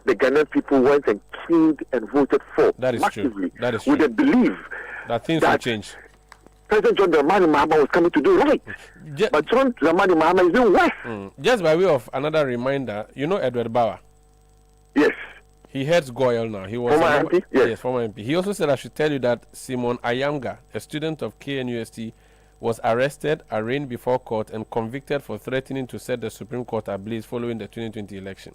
the Ghanaian people went and killed and voted for. That is massively, true. That is true. With the belief that things will change. President John Dramani Mahama was coming to do right. But John Dramani Mahama is doing worse. Just by way of another reminder, you know Edward Bauer? Yes. He heads GOIL now. He was former MP? Yes, former MP. He also said I should tell you that Simon Ayamga, a student of KNUST, was arrested, arraigned before court, and convicted for threatening to set the Supreme Court ablaze following the 2020 election.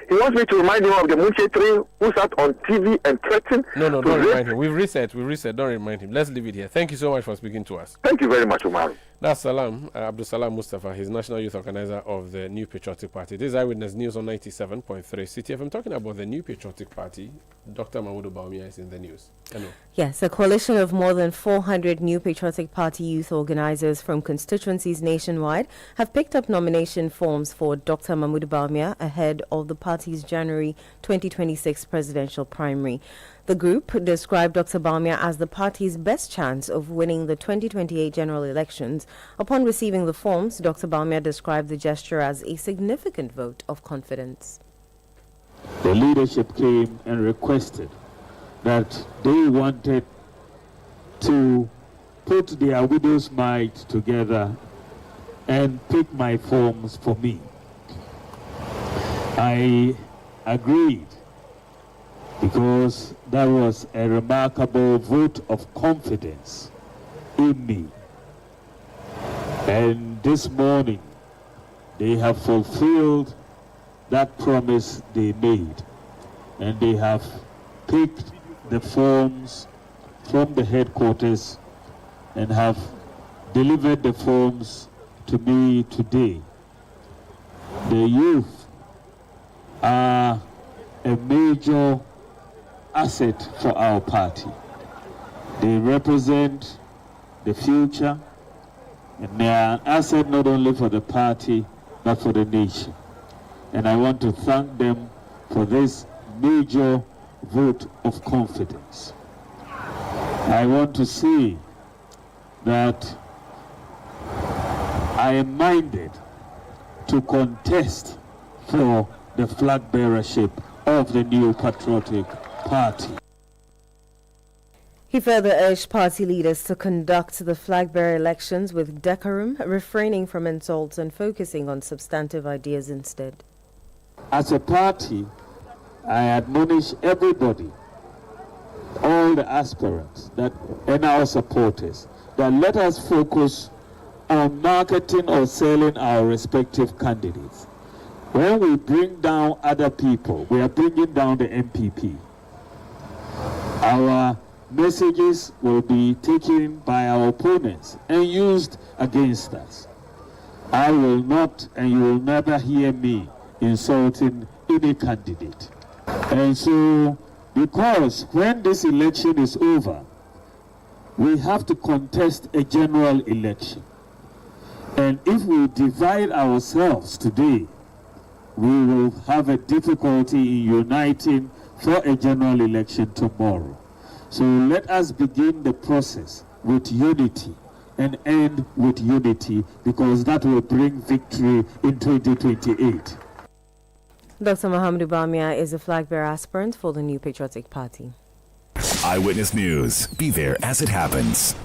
He wants me to remind him of the Munche tree who sat on TV and threatened. No, don't remind him. We've reset. Don't remind him. Let's leave it here. Thank you so much for speaking to us. Thank you very much, Umar. That's Salam, Abdul Salam Mustafa. He's National Youth Organizer of the New Patriotic Party. This is Eyewitness News on 97.3 Citi. If I'm talking about the New Patriotic Party, Dr. Mahmoud Bawumia is in the news. Hello. Yes, a coalition of more than 400 New Patriotic Party youth organizers from constituencies nationwide have picked up nomination forms for Dr. Mahmoud Bawumia ahead of the party's January 2026 presidential primary. The group described Dr. Bawumia as the party's best chance of winning the 2028 general elections. Upon receiving the forms, Dr. Bawumia described the gesture as a significant vote of confidence. The leadership came and requested that they wanted to put their widow's might together and pick my forms for me. I agreed because that was a remarkable vote of confidence in me. And this morning, they have fulfilled that promise they made, and they have picked the forms from the headquarters and have delivered the forms to me today. The youth are a major asset for our party. They represent the future, and they are an asset not only for the party but for the nation. And I want to thank them for this major vote of confidence. I want to say that I am minded to contest for the flag bearership of the New Patriotic Party. He further urged party leaders to conduct the flag-bearer elections with decorum, refraining from insults and focusing on substantive ideas instead. As a party, I admonish everybody, all the aspirants and our supporters, that let us focus on marketing or selling our respective candidates. When we bring down other people, we are bringing down the MPP. Our messages will be taken by our opponents and used against us. I will not, and you will never hear me insulting any candidate. And so, because when this election is over, we have to contest a general election. And if we divide ourselves today, we will have a difficulty in uniting for a general election tomorrow. So let us begin the process with unity and end with unity, because that will bring victory in 2028. Dr. Mahmoud Bawumia is a flag-bearer aspirant for the New Patriotic Party. Eyewitness News. Be there as it happens.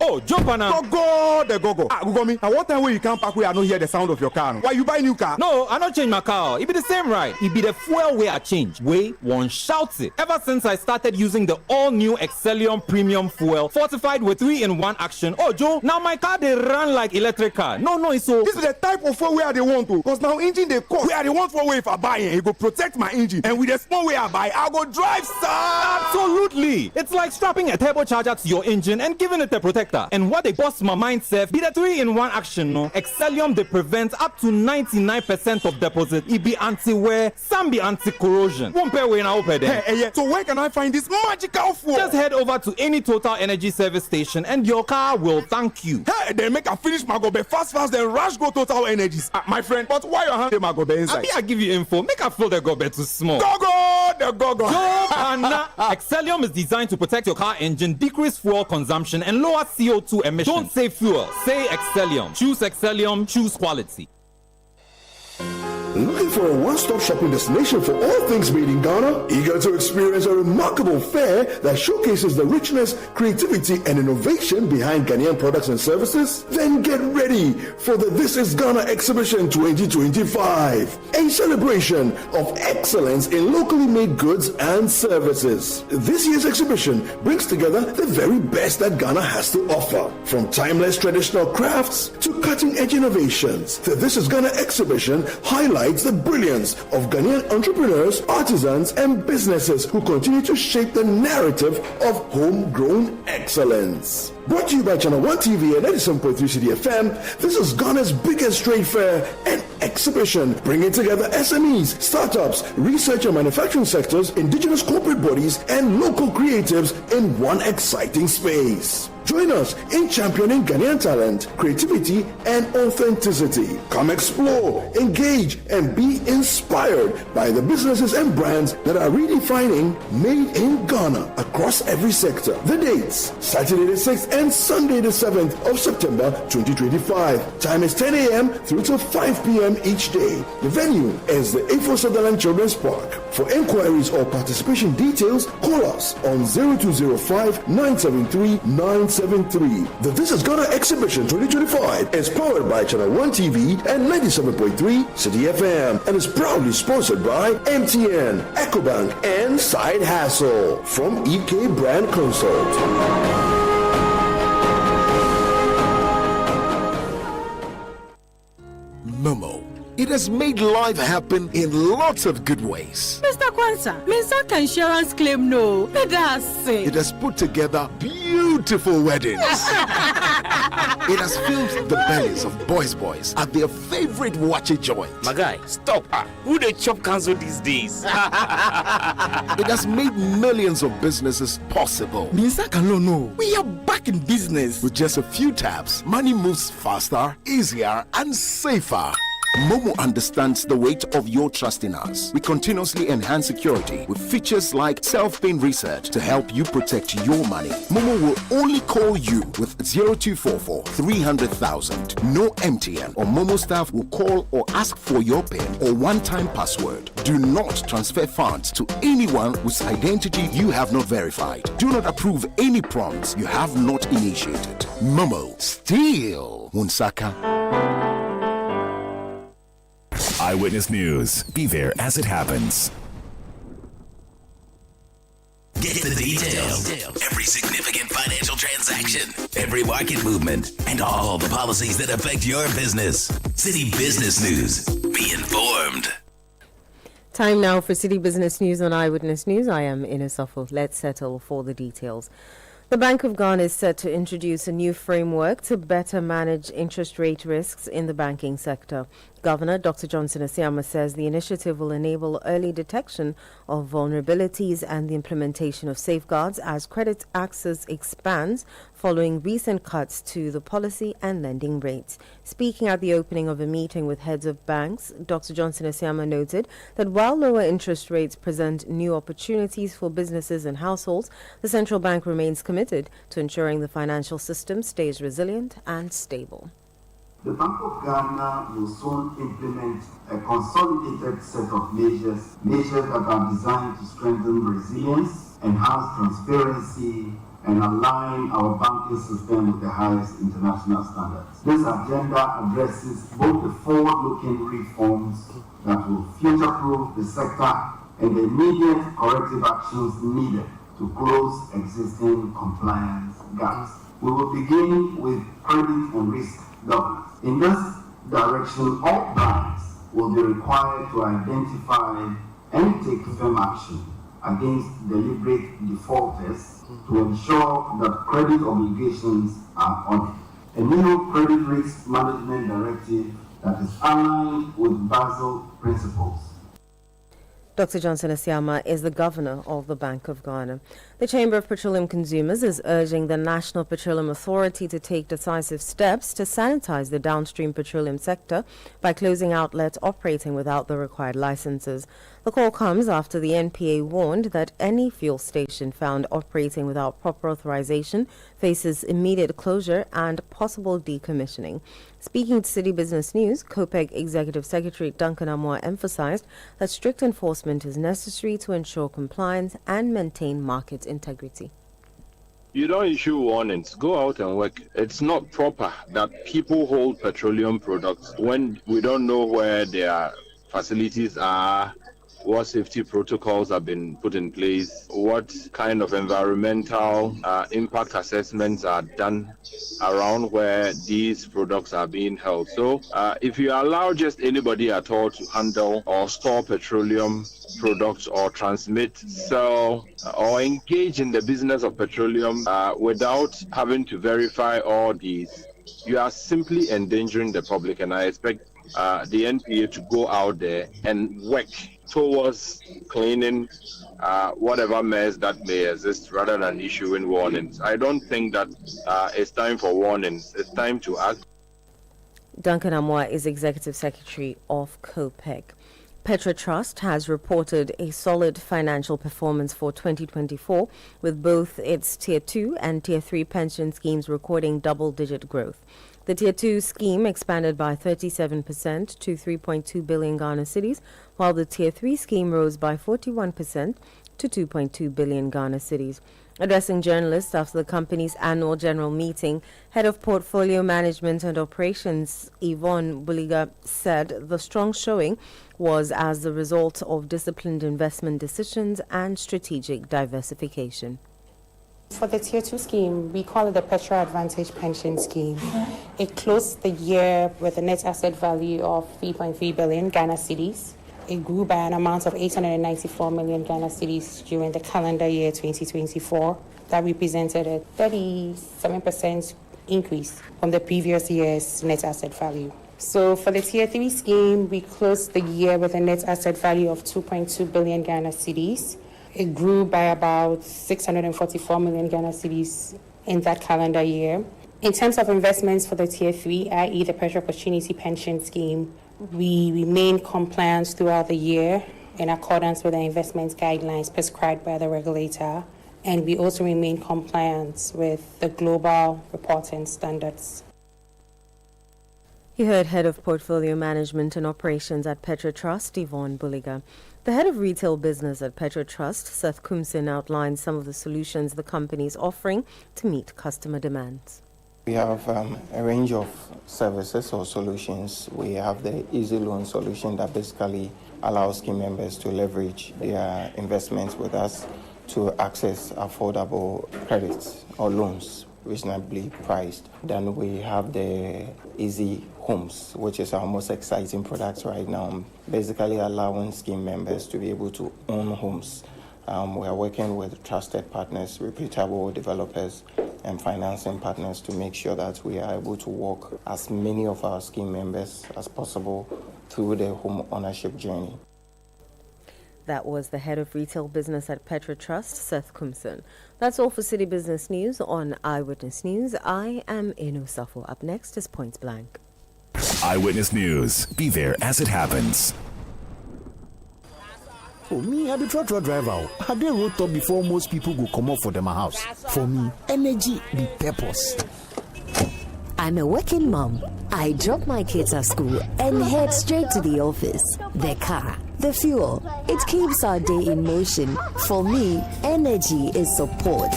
Oh, jump on now. Go, Google me. And what time when you come back, we are not hear the sound of your car? Why you buy new car? No, I not change my car. It be the same, right? It be the fuel way I change. Way one shouts it. Ever since I started using the all-new Excellium Premium Fuel, fortified with 3-in-1 action. Oh, Joe, now my car they run like electric car. No, it's so. This is the type of fuel where they want to. Because now engine they cost. Where they want for way if I buy it, it go protect my engine. And with the small way I buy, I go drive, sir. Absolutely. It's like strapping a turbocharger to your engine and giving it a protector. And what they boss my mind self be the 3-in-1 action, no? Excellium they prevent up to 99% of deposit. It be anti-wear, some be anti-corrosion. Won't pay when I open them. Hey, so where can I find this magical fuel? Just head over to any Total Energy service station and your car will thank you. Hey, they make a finish my gobe fast, then rush go Total Energies. My friend, but why your hand my gobe inside? I give you info. Make a fill the gobe too small. Go, the gogo. Excellium is designed to protect your car engine, decrease fuel consumption, and lower CO2 emissions. Don't say fuel, say Excellium. Choose Excellium, choose quality. Looking for a one-stop shopping destination for all things made in Ghana? Eager to experience a remarkable fair that showcases the richness, creativity, and innovation behind Ghanaian products and services? Then get ready for the This is Ghana Exhibition 2025, a celebration of excellence in locally made goods and services. This year's exhibition brings together the very best that Ghana has to offer, from timeless traditional crafts to cutting-edge innovations. The This is Ghana Exhibition highlights the brilliance of Ghanaian entrepreneurs, artisans, and businesses who continue to shape the narrative of homegrown excellence. Brought to you by Channel 1 TV and 97.3 Citi FM, this is Ghana's biggest trade fair and exhibition, bringing together SMEs, startups, research and manufacturing sectors, indigenous corporate bodies, and local creatives in one exciting space. Join us in championing Ghanaian talent, creativity, and authenticity. Come explore, engage, and be inspired by the businesses and brands that are redefining Made in Ghana across every sector. The dates: Saturday the 6th and Sunday the 7th of September 2025. Time is 10 a.m. through to 5 p.m. each day. The venue is the A4 Sutherland Children's Park. For inquiries or participation details, call us on 0205 973 973. The This is Ghana Exhibition 2025 is powered by Channel 1 TV and 97.3 Citi FM and is proudly sponsored by MTN, EcoBank, and Side Hassle from EK Brand Consult. Momo. It has made life happen in lots of good ways. Mr. Kwanzaa, Mr. Insurance claim no. It has put together beautiful weddings. It has filled the bellies of boys at their favorite watchy joint. My guy, stop. Who they chop cancel these days? It has made millions of businesses possible. No. We are back in business. With just a few taps, money moves faster, easier, and safer. Momo understands the weight of your trust in us. We continuously enhance security with features like self-paying research to help you protect your money. Momo will only call you with 0244 300,000. No MTN or Momo staff will call or ask for your PIN or one-time password. Do not transfer funds to anyone whose identity you have not verified. Do not approve any prompts you have not initiated. Momo, still Wunsaka. Eyewitness News. Be there as it happens. Get the details. Every significant financial transaction, every market movement, and all the policies that affect your business. Citi Business News. Be informed. Time now for Citi Business News on Eyewitness News. I am Ines Offel. Let's settle for the details. The Bank of Ghana is set to introduce a new framework to better manage interest rate risks in the banking sector. Governor Dr. Johnson Asiama says the initiative will enable early detection of vulnerabilities and the implementation of safeguards as credit access expands following recent cuts to the policy and lending rates. Speaking at the opening of a meeting with heads of banks, Dr. Johnson Asiama noted that while lower interest rates present new opportunities for businesses and households, the central bank remains committed to ensuring the financial system stays resilient and stable. The Bank of Ghana will soon implement a consolidated set of measures that are designed to strengthen resilience, enhance transparency, and align our banking system with the highest international standards. This agenda addresses both the forward-looking reforms that will future-proof the sector and the immediate corrective actions needed to close existing compliance gaps. We will begin with credit and risk governance. In this direction, all banks will be required to identify and take firm action against deliberate defaulters to ensure that credit obligations are honored. A new credit risk management directive that is aligned with Basel principles. Dr. Johnson Asiama is the governor of the Bank of Ghana. The Chamber of Petroleum Consumers is urging the National Petroleum Authority to take decisive steps to sanitize the downstream petroleum sector by closing outlets operating without the required licenses. The call comes after the NPA warned that any fuel station found operating without proper authorization faces immediate closure and possible decommissioning. Speaking to City Business News, COPEC Executive Secretary Duncan Amoah emphasized that strict enforcement is necessary to ensure compliance and maintain market integrity. You don't issue warnings. Go out and work. It's not proper that people hold petroleum products when we don't know where their facilities are, what safety protocols have been put in place, what kind of environmental impact assessments are done around where these products are being held. So if you allow just anybody at all to handle or store petroleum products or transmit, sell, or engage in the business of petroleum without having to verify all these, you are simply endangering the public. And I expect the NPA to go out there and work towards cleaning whatever mess that may exist rather than issuing warnings. I don't think that it's time for warnings. It's time to act. Duncan Amoah is Executive Secretary of COPEC. Petrotrust has reported a solid financial performance for 2024, with both its Tier 2 and Tier 3 pension schemes recording double-digit growth. The Tier 2 scheme expanded by 37% to 3.2 billion Ghana cedis, while the Tier 3 scheme rose by 41% to 2.2 billion Ghana cedis. Addressing journalists after the company's annual general meeting, Head of Portfolio Management and Operations Yvonne Buliga said the strong showing was as the result of disciplined investment decisions and strategic diversification. For the Tier 2 scheme, we call it the Petro Advantage Pension Scheme. It closed the year with a net asset value of 3.3 billion Ghana cedis. It grew by an amount of 894 million Ghana cedis during the calendar year 2024. That represented a 37% increase from the previous year's net asset value. So for the Tier 3 scheme, we closed the year with a net asset value of 2.2 billion Ghana cedis. It grew by about 644 million Ghana cedis in that calendar year. In terms of investments for the Tier 3, i.e. the Petro Opportunity Pension Scheme, we remain compliant throughout the year in accordance with the investment guidelines prescribed by the regulator, and we also remain compliant with the global reporting standards. You heard Head of Portfolio Management and Operations at Petrotrust, Yvonne Buliga. The Head of Retail Business at Petrotrust, Seth Kumsin, outlined some of the solutions the company is offering to meet customer demands. We have a range of services or solutions. We have the Easy Loan solution that basically allows scheme members to leverage their investments with us to access affordable credits or loans reasonably priced. Then we have the Easy Homes, which is our most exciting product right now, basically allowing scheme members to be able to own homes. We are working with trusted partners, reputable developers, and financing partners to make sure that we are able to walk as many of our scheme members as possible through their home ownership journey. That was the Head of Retail Business at Petrotrust, Seth Kumsin. That's all for City Business News on Eyewitness News. I am Eno Safo. Up next is Points Blank. Eyewitness News. Be there as it happens. For me, I be truck driver. I dey road top before most people go come up for them house. For me, energy be purpose. I'm a working mom. I drop my kids at school and head straight to the office. The car, the fuel, it keeps our day in motion. For me, energy is support.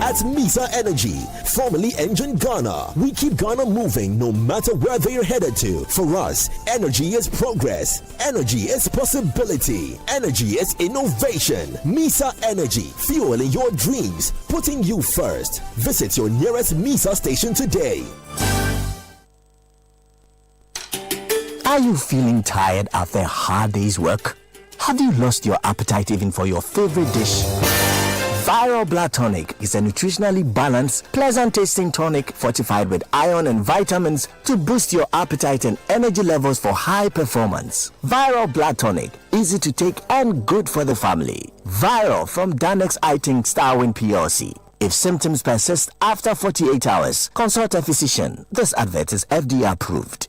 At Misa Energy, formerly Engine Ghana, we keep Ghana moving no matter where they're headed to. For us, energy is progress. Energy is possibility. Energy is innovation. Misa Energy, fueling your dreams, putting you first. Visit your nearest Misa station today. Are you feeling tired after a hard day's work? Have you lost your appetite even for your favorite dish? Viral Blood Tonic is a nutritionally balanced, pleasant-tasting tonic fortified with iron and vitamins to boost your appetite and energy levels for high performance. Viral Blood Tonic, easy to take and good for the family. Viral from Danex Iting Starwin PLC. If symptoms persist after 48 hours, consult a physician. This advert is FDA approved.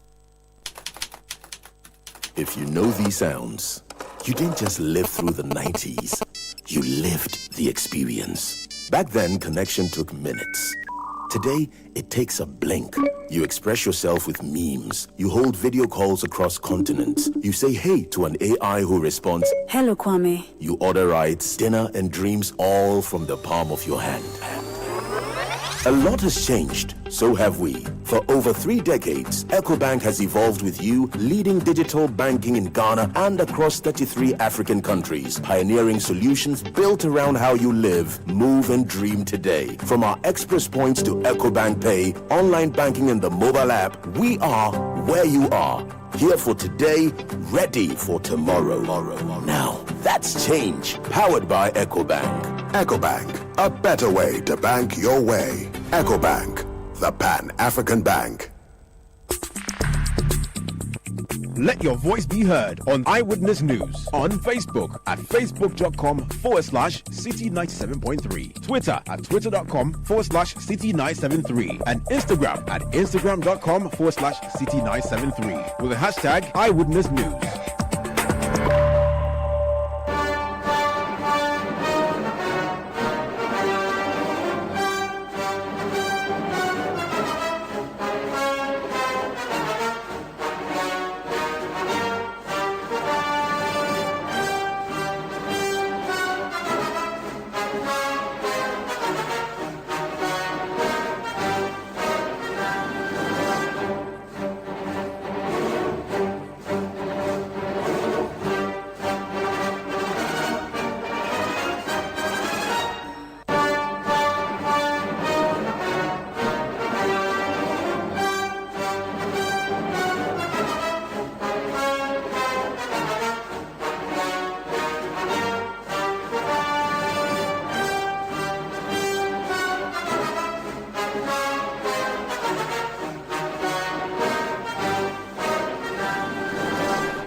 If you know these sounds, You didn't just live through the 90s, you lived the experience. Back then, connection took minutes. Today, it takes a blink. You express yourself with memes. You hold video calls across continents. You say hey to an AI who responds, "Hello, Kwame." You order rides, dinner, and dreams all from the palm of your hand. A lot has changed, so have we. For over 3 decades, EcoBank has evolved with you, leading digital banking in Ghana and across 33 African countries, pioneering solutions built around how you live, move, and dream today. From our express points to EcoBank Pay, online banking, and the mobile app, we are where you are. Here for today, ready for tomorrow. Now, that's change. Powered by EcoBank. EcoBank, a better way to bank your way. EcoBank, the Pan-African Bank. Let your voice be heard on Eyewitness News on Facebook at facebook.com/Citi97.3, Twitter at twitter.com/Citi973, and Instagram at instagram.com/Citi973 with the hashtag Eyewitness News.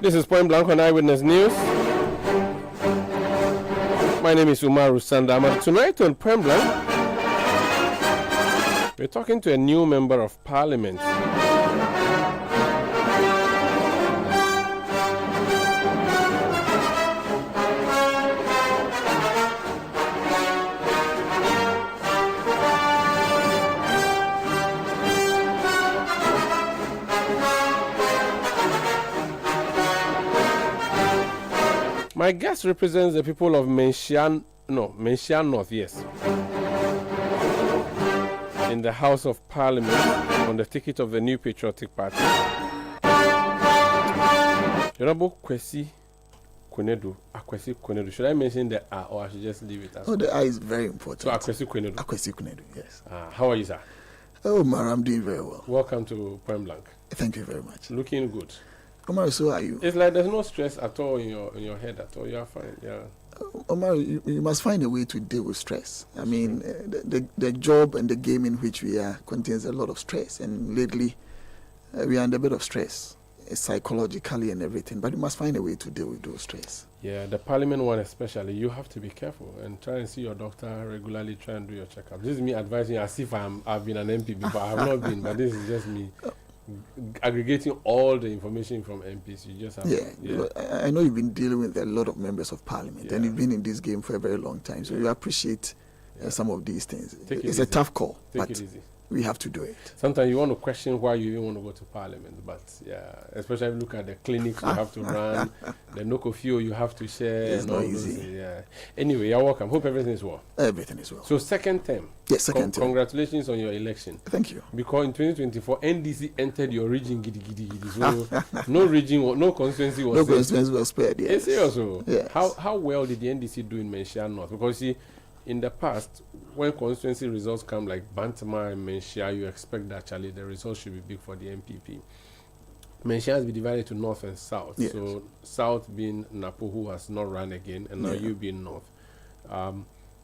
This is Point Blank on Eyewitness News. My name is Umaru Sandama. Tonight on Point Blank, we're talking to a new member of parliament. My guest represents the people of Menchia North, yes, in the House of Parliament on the ticket of the New Patriotic Party. Honorable Kwesi Kwenedu. Should I mention the A or I should just leave it as the A is very important. So Kwesi Kwenedu. Kwesi Kwenedu, yes. How are you, sir? Oh, Mara, I'm doing very well. Welcome to Point Blank. Thank you very much. Looking good. Omar, so are you? It's like there's no stress at all in your head at all. You are fine. Yeah. Omar, you must find a way to deal with stress. I mean, the job and the game in which we are contains a lot of stress, and lately we are under a bit of stress, psychologically and everything. But you must find a way to deal with those stress. Yeah, the Parliament one especially, you have to be careful and try and see your doctor regularly. Try and do your checkup. This is me advising as if I've been an MP before. I have not been, but this is just me. Aggregating all the information from MPs, you just have I know you've been dealing with a lot of members of parliament, and you've been in this game for a very long time, so you appreciate some of these things. It's a tough call, but we have to do it. Sometimes you want to question why you even want to go to parliament, but especially if you look at the clinics you have to run, the NOCOFIO you have to share. It's not easy. Anyway, you're welcome. Hope everything is well. Everything is well. So second term. Yes, second term. Congratulations on your election. Thank you. Because in 2024, NDC entered your region gidi. So no region, no constituency was spared. No constituency was spared, yes. Yes. How well did the NDC do in Menchia North? Because see, in the past, when constituency results come like Bantama and Menchia, you expect that actually the results should be big for the MPP. Menchia has been divided to north and south. Yes. So south being Napo, who has not run again, and now you being north.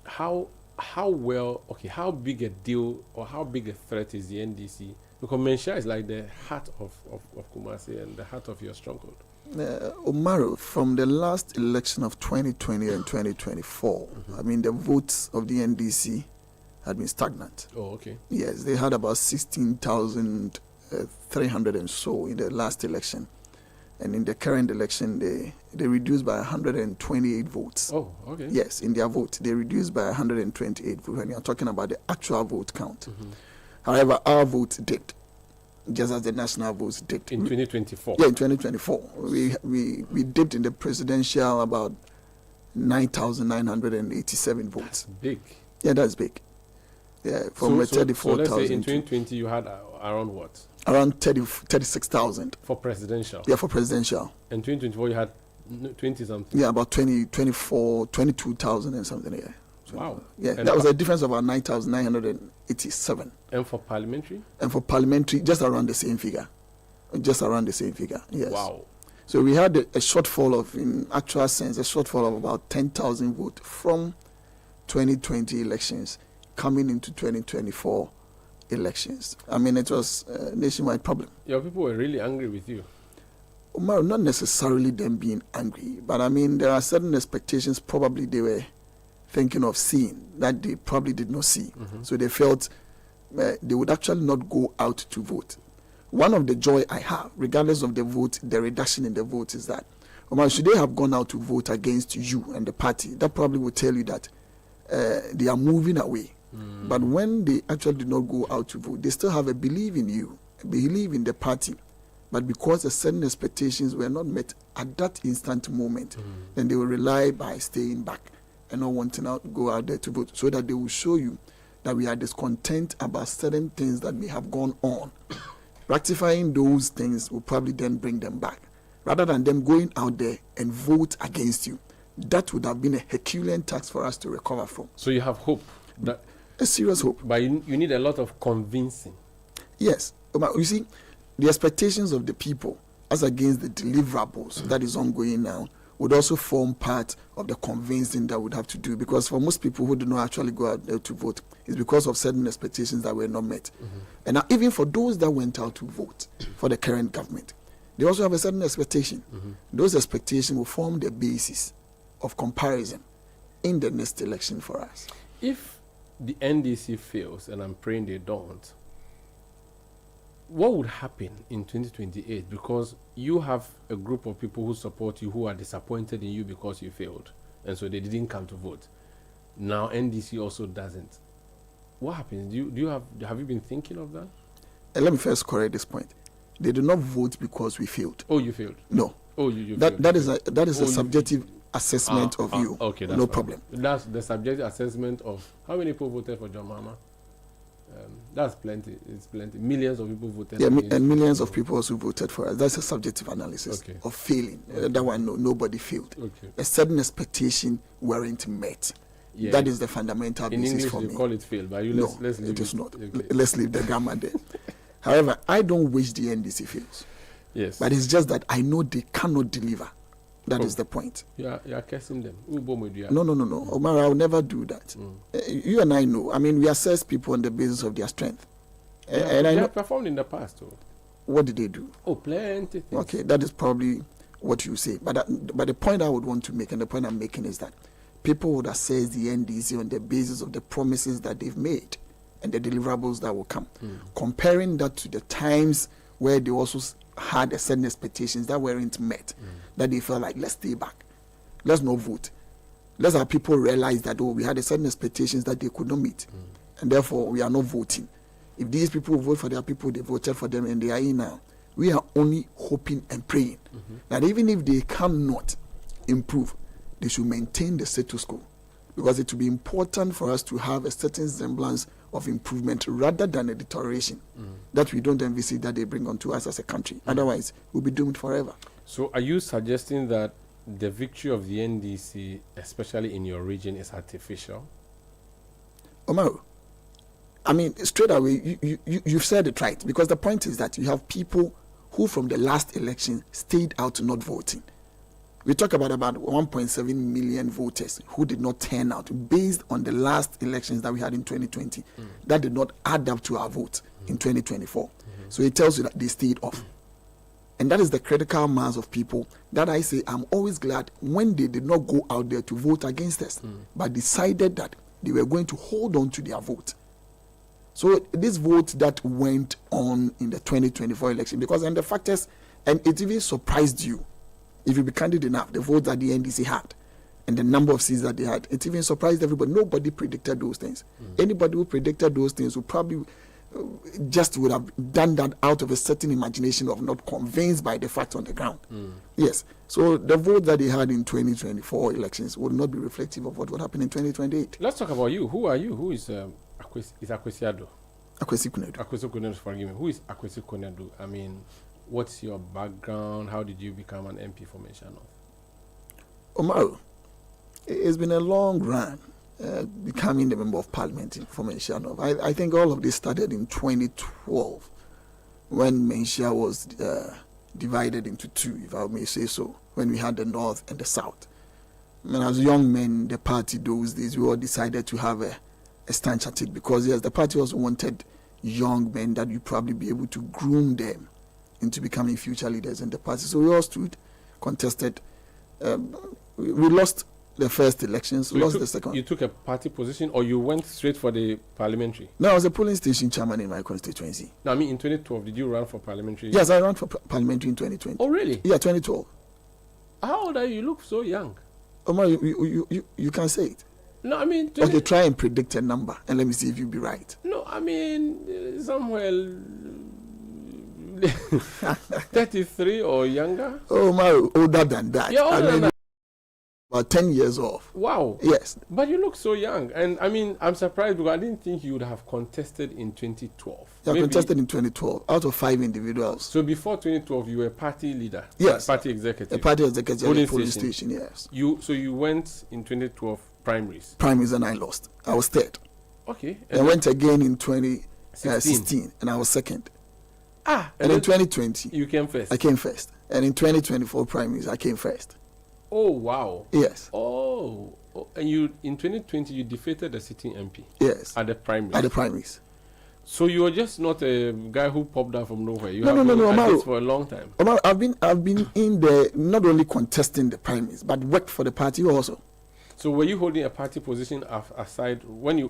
How big a deal or how big a threat is the NDC? Because Menchia is like the heart of Kumasi and the heart of your stronghold. Umaru, from the last election of 2020 and 2024, I mean, the votes of the NDC had been stagnant. Oh, okay. Yes, they had about 16,300 and so in the last election. And in the current election, they reduced by 128 votes. Oh, okay. Yes, in their vote, they reduced by 128 votes when you're talking about the actual vote count. However, our vote dipped, just as the national votes dipped. In 2024? Yeah, in 2024. We dipped in the presidential about 9,987 votes. That's big. Yeah, that's big. Yeah, from 34,000. So let's say in 2020 you had around what? Around 36,000. For presidential? Yeah, for presidential. In 2024 you had 20 something? Yeah, about 24, 22,000 and something, yeah. So, wow. Yeah, and that was a difference of about 9,987. And for parliamentary? And for parliamentary, just around the same figure. Just around the same figure, yes. Wow. So we had a shortfall of, in actual sense, a shortfall of about 10,000 votes from 2020 elections coming into 2024 elections. I mean, it was a nationwide problem. Your people were really angry with you. Omar, not necessarily them being angry, but I mean, there are certain expectations probably they were thinking of seeing that they probably did not see. So they felt they would actually not go out to vote. One of the joy I have, regardless of the vote, the reduction in the vote, is that, Omar, should they have gone out to vote against you and the party, that probably would tell you that they are moving away. But when they actually did not go out to vote, they still have a belief in you, a belief in the party. But because the certain expectations were not met at that instant moment, then they will rely by staying back and not wanting to go out there to vote, so that they will show you that we are discontent about certain things that may have gone on. Rectifying those things will probably then bring them back, rather than them going out there and vote against you. That would have been a Herculean task for us to recover from. So you have hope? That a serious hope. But you need a lot of convincing. Yes. You see, the expectations of the people as against the deliverables that is ongoing now would also form part of the convincing that we'd have to do, because for most people who do not actually go out there to vote, it's because of certain expectations that were not met. And now, even for those that went out to vote for the current government, they also have a certain expectation. Those expectations will form the basis of comparison in the next election for us. If the NDC fails, and I'm praying they don't, what would happen in 2028? Because you have a group of people who support you who are disappointed in you because you failed, and so they didn't come to vote. Now NDC also doesn't. What happens? Have you been thinking of that? Let me first correct this point. They did not vote because we failed. Oh, you failed? No. Oh, you that failed. That is a subjective assessment of you. Okay, that's no fine. problem. That's the subjective assessment of how many people voted for John Mahama. That's plenty. It's plenty. Millions of people voted. Yeah, and millions of people also voted for us. That's a subjective analysis of failing. That one, nobody failed. A certain expectation weren't met. Yeah. That is the fundamental basis English, for me. In English, they call it fail, but let's leave it is not. Okay. Let's leave the grammar there. However, I don't wish the NDC fails. Yes. But it's just that I know they cannot deliver. That is the point. You are cursing them. No. Omar, I will never do that. You and I know. I mean, we assess people on the basis of their strength. And I know performed in the past. Too. What did they do? Oh, plenty things. Okay, that is probably what you say. But the point I would want to make, and the point I'm making, is that people would assess the NDC on the basis of the promises that they've made and the deliverables that will come. Comparing that to the times where they also had a certain expectations that weren't met, that they felt like, let's stay back, let's not vote, let's have people realize that, we had a certain expectations that they could not meet, and therefore we are not voting. If these people vote for their people, they voted for them and they are in now. We are only hoping and praying that even if they cannot improve, they should maintain the status quo, because it will be important for us to have a certain semblance of improvement rather than a deterioration that we don't envisage that they bring onto us as a country. Otherwise, we'll be doomed forever. So are you suggesting that the victory of the NDC, especially in your region, is artificial? Omar, I mean, straight away, you've said it right, because the point is that you have people who from the last election stayed out not voting. We talk about 1.7 million voters who did not turn out based on the last elections that we had in 2020. That did not add up to our vote in 2024. So it tells you that they stayed off. And that is the critical mass of people that I say I'm always glad when they did not go out there to vote against us, but decided that they were going to hold on to their vote. So this vote that went on in the 2024 election, because and the factors And it even surprised you, if you be candid enough, the votes that the NDC had and the number of seats that they had. It even surprised everybody. Nobody predicted those things. Anybody who predicted those things would probably just would have done that out of a certain imagination of not convinced by the facts on the ground. Yes. So the vote that they had in 2024 elections would not be reflective of what would happen in 2028. Let's talk about you. Who are you? Who is Akwesiado? Akwesi Kunedu. Akwesi Kunedu, forgive me. Who is Akwesi Kunedu? I mean, what's your background? How did you become an MP for Menchia North? Omar, it's been a long run becoming the Member of Parliament for Menchia North. I think all of this started in 2012 when Menchia was divided into two, if I may say so, when we had the North and the South. And as young men, the party those days, we all decided to have a stanch at it because, yes, the party also wanted young men that you probably be able to groom them into becoming future leaders in the party. So we all stood, contested. We lost the first elections, so lost the second. You took a party position or you went straight for the parliamentary? No, I was a polling station chairman in my constituency. No, I mean in 2012, did you run for parliamentary? Yes, I ran for parliamentary in 2020. Oh, really? Yeah, 2012. How old are you? You look so young. Omar, you can say it. No, I mean... Okay, try and predict a number and let me see if you'll be right. No, I mean, somewhere 33 or younger. Oh, my, older than that. Yeah, older than that. About 10 years off. Wow. Yes. But you look so young. And I mean, I'm surprised because I didn't think you would have contested in 2012. Yeah, I contested in 2012 out of 5 individuals. So before 2012, you were a party leader? Yes. Party executive? A party executive at the police station, yes. So you went in 2012 primaries? Primaries and I lost. I was third. Okay. And I went again in 2016 and I was second. And in 2020... You came first? I came first. And in 2024 primaries, I came first. Oh, wow. Yes. Oh. And you in 2020, you defeated the sitting MP? Yes. At the primaries? At the primaries. So you were just not a guy who popped out from nowhere. You No, Omar, for a long time. Omar, I've been in the, not only contesting the primaries, but worked for the party also. So were you holding a party position aside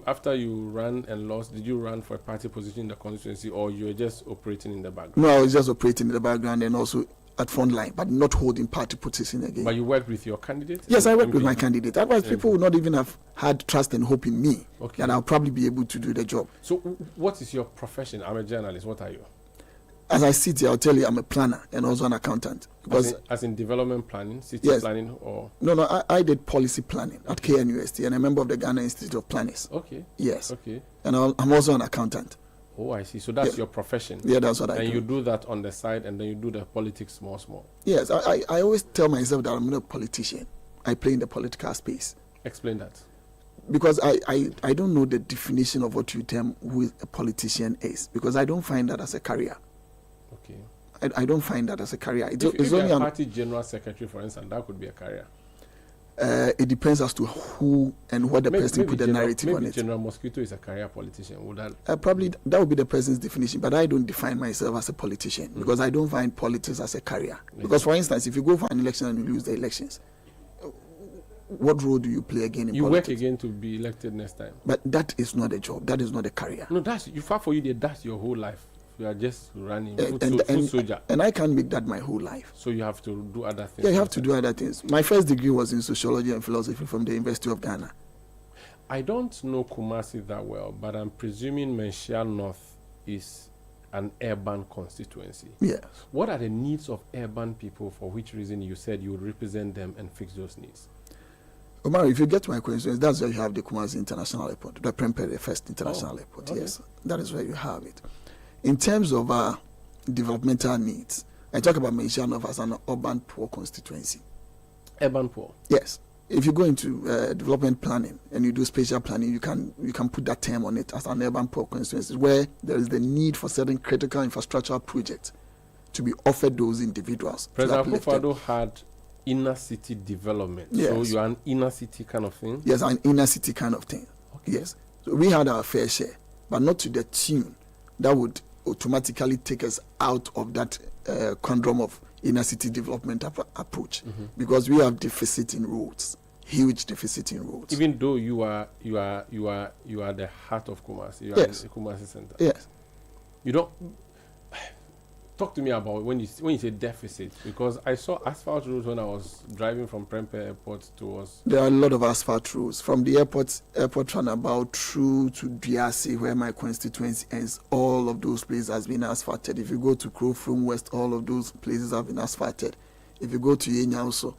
after you ran and lost? Did you run for a party position in the constituency, or you were just operating in the background? No, I was just operating in the background and also at front line, but not holding party position again. But you worked with your candidate? Yes, I worked with my candidate. Otherwise, people would not even have had trust and hope in me that I'll probably be able to do the job. So what is your profession? I'm a journalist. What are you? As I sit here, I'll tell you I'm a planner and also an accountant. Because as in development planning, city planning, or? No, I did policy planning at KNUST and a member of the Ghana Institute of Planners. Okay. Yes. Okay. And I'm also an accountant. Oh, I see. So that's your profession. Yeah, that's what I do. And you do that on the side, and then you do the politics small. Yes, I always tell myself that I'm not a politician. I play in the political space. Explain that. Because I don't know the definition of what you term who a politician is, because I don't find that as a career. Okay. I don't find that as a career. If you're a party general secretary, for instance, that could be a career. It depends as to who and what the person put the narrative on it. General Mosquito is a career politician. Would that? Probably that would be the person's definition, but I don't define myself as a politician because I don't find politics as a career. Because, for instance, if you go for an election and you lose the elections, what role do you play again in politics? You work again to be elected next time. But that is not a job. That is not a career. No, that's for you. That's your whole life. You are just running food soldier. And I can't make that my whole life. So you have to do other things. Yeah, you have to do other things. My first degree was in sociology and philosophy from the University of Ghana. I don't know Kumasi that well, but I'm presuming Menchia North is an urban constituency. Yes. What are the needs of urban people, for which reason you said you would represent them and fix those needs? Omar, if you get to my constituency, that's where you have the Kumasi International Airport, the Prempeh, the first international airport. Okay. Yes, that is where you have it. In terms of developmental needs, I talk about Menchia North as an urban poor constituency. Urban poor? Yes. If you go into development planning and you do spatial planning, you can put that term on it as an urban poor constituency, where there is the need for certain critical infrastructural projects to be offered those individuals. President Akufo-Addo had inner city development. Yes. So you're an inner city kind of thing? Yes, an inner city kind of thing. Okay. Yes. So we had our fair share, but not to the tune that would automatically take us out of that conundrum of inner city development approach, because we have deficit in roads, huge deficit in roads. Even though you are the heart of Kumasi, you are in the Kumasi Center. Yes. You don't. talk to me about when you say deficit, because I saw asphalt roads when I was driving from Prempeh Airport towards. There are a lot of asphalt roads from the airport runabout through to Diasi, where my constituency ends. All of those places has been asphalted. If you go to Krofrum West, all of those places have been asphalted. If you go to Yenya also,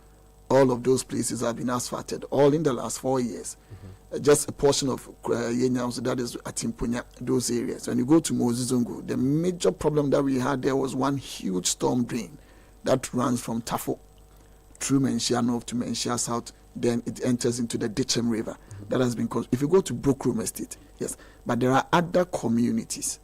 all of those places have been asphalted, all in the last 4 years. Just a portion of Yenya also, that is at Impunya, those areas. When you go to Mozizungu, the major problem that we had there was one huge storm drain that runs from Tafo through Menchia North to Menchia South, then it enters into the Ditchem River. That has been caused. If you go to Brookroom Estate, yes, but there are other communities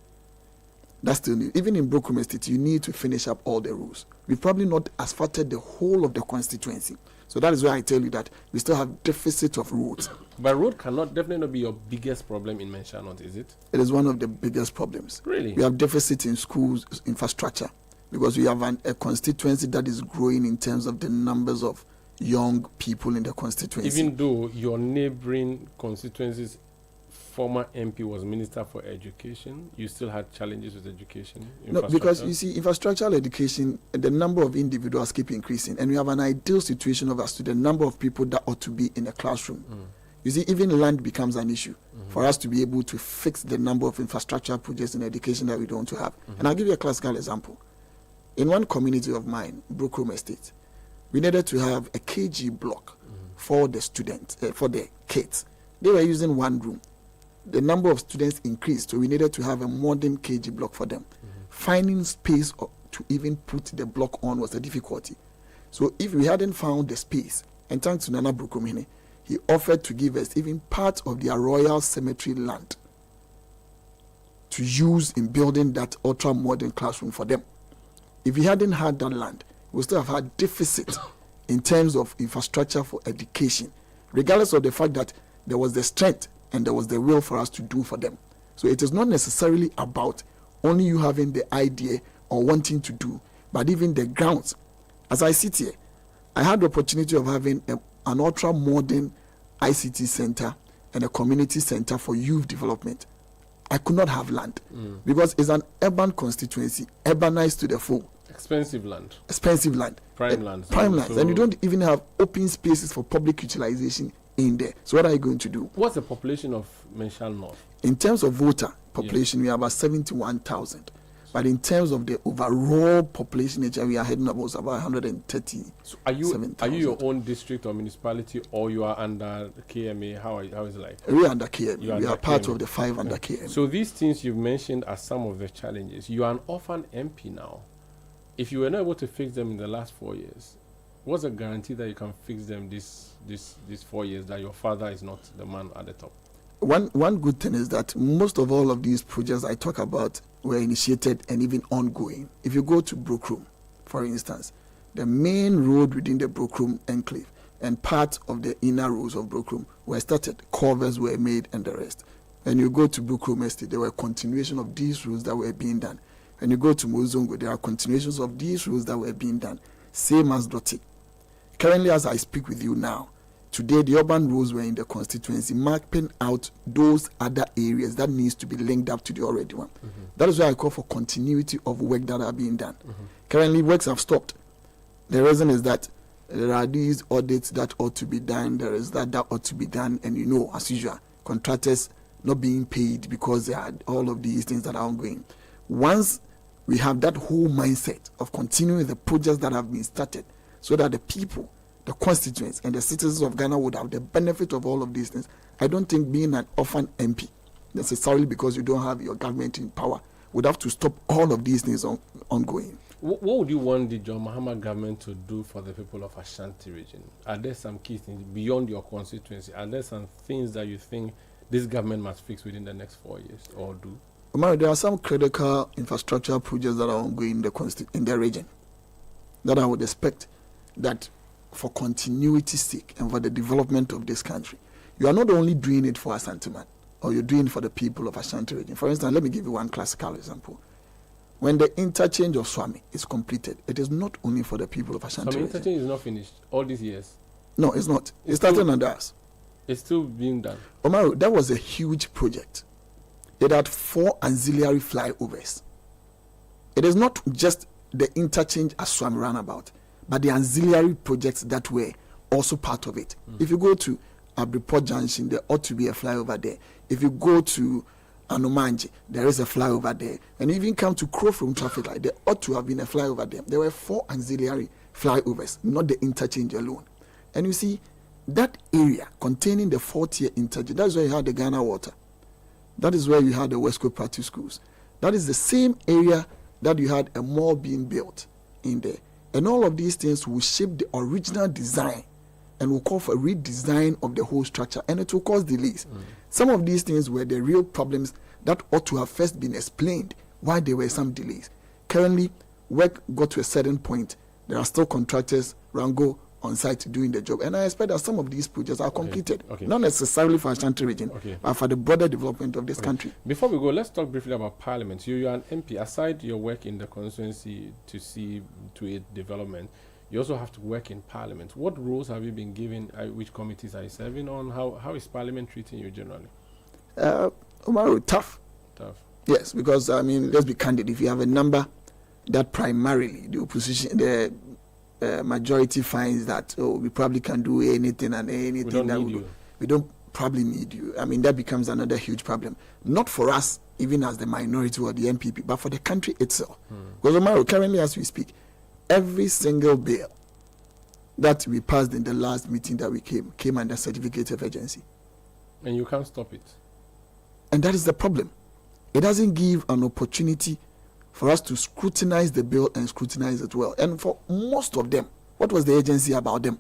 that still need. Even in Brookroom Estate, you need to finish up all the roads. We've probably not asphalted the whole of the constituency. So that is why I tell you that we still have deficit of roads. But road cannot definitely not be your biggest problem in Menchia North, is it? It is one of the biggest problems. Really? We have deficit in schools infrastructure because we have a constituency that is growing in terms of the numbers of young people in the constituency. Even though your neighboring constituencies former MP was Minister for Education, you still had challenges with education? No, because you see, infrastructural education, the number of individuals keep increasing, and we have an ideal situation of us to the number of people that ought to be in a classroom. You see, even land becomes an issue for us to be able to fix the number of infrastructure projects in education that we don't have. And I'll give you a classical example. In one community of mine, Brookroom Estate, we needed to have a KG block for the students, for the kids. They were using one room. The number of students increased, so we needed to have a modern KG block for them. Finding space to even put the block on was a difficulty. So if we hadn't found the space, and thanks to Nana Brukumini, he offered to give us even part of their royal cemetery land to use in building that ultra-modern classroom for them. If we hadn't had that land, we would still have had deficit in terms of infrastructure for education, regardless of the fact that there was the strength and there was the will for us to do for them. So it is not necessarily about only you having the idea or wanting to do, but even the grounds. As I sit here, I had the opportunity of having an ultra-modern ICT center and a community center for youth development. I could not have land because it's an urban constituency, urbanized to the full. Expensive land. Expensive land. Prime land. Prime land. And you don't even have open spaces for public utilization in there. So what are you going to do? What's the population of Menchia North? In terms of voter population, we have about 71,000. But in terms of the overall population, we are heading about 130. So are you your own district or municipality, or you are under KMA? How is it like? We are under KMA. We are part KMA. Of the 5 under KMA. So these things you've mentioned are some of the challenges. You are an orphan MP now. If you were not able to fix them in the last 4 years, what's the guarantee that you can fix them these 4 years, that your father is not the man at the top? One good thing is that most of all of these projects I talk about were initiated and even ongoing. If you go to Brookroom, for instance, the main road within the Brookroom enclave and part of the inner roads of Brookroom were started, covers were made and the rest. When you go to Brookroom Estate, there were continuation of these roads that were being done. When you go to Mozongo, there are continuations of these roads that were being done. Same as Doti. Currently, as I speak with you now, today the urban roads were in the constituency, mapping out those other areas that needs to be linked up to the already one. That is why I call for continuity of work that are being done. Currently, works have stopped. The reason is that there are these audits that ought to be done, there is that ought to be done, and as usual, contractors not being paid because they had all of these things that are ongoing. Once we have that whole mindset of continuing the projects that have been started, so that the people, the constituents, and the citizens of Ghana would have the benefit of all of these things, I don't think being an orphan MP, necessarily because you don't have your government in power, would have to stop all of these things ongoing. What would you want the John Mahama government to do for the people of Ashanti region? Are there some key things beyond your constituency? Are there some things that you think this government must fix within the next 4 years or do? There are some critical infrastructure projects that are ongoing in the region that I would expect that for continuity's sake and for the development of this country, you are not only doing it for Asanteman, or you're doing it for the people of Ashanti region. For instance, let me give you one classical example. When the interchange of Swami is completed, it is not only for the people of Ashanti region. The interchange is not finished all these years? No, it's not. It started under us. It's still being done. Omaru, that was a huge project. It had 4 auxiliary flyovers. It is not just the interchange as Swam roundabout, but the ancillary projects that were also part of it. If you go to Abriport Junction, there ought to be a flyover there. If you go to Anomanji, there is a flyover there. And even come to Crow from traffic light, there ought to have been a flyover there. There were 4 auxiliary flyovers, not the interchange alone. And you see, that area containing the 4-tier interchange, that's where you had the Ghana Water. That is where you had the West Coast Practice Schools. That is the same area that you had a mall being built in there. And all of these things will shape the original design and will call for a redesign of the whole structure, and it will cause delays. Some of these things were the real problems that ought to have first been explained why there were some delays. Currently, work got to a certain point. There are still contractors, Rango, on site doing the job, and I expect that some of these projects are completed, not necessarily for Ashanti region, but for the broader development of this country. Before we go, let's talk briefly about Parliament. You are an MP. Aside your work in the constituency to see to its development, you also have to work in Parliament. What roles have you been given? Which committees are you serving on? How is Parliament treating you generally? Umaru, tough. Yes, because let's be candid. If you have a number that primarily the opposition, the majority finds that we probably can do anything and anything, we don't probably need you. That becomes another huge problem. Not for us, even as the minority or the MPP, but for the country itself. Because Umaru, currently as we speak, every single bill that we passed in the last meeting that we came under certificate of urgency. And you can't stop it. And that is the problem. It doesn't give an opportunity for us to scrutinize the bill and scrutinize it well. And for most of them, what was the agency about them?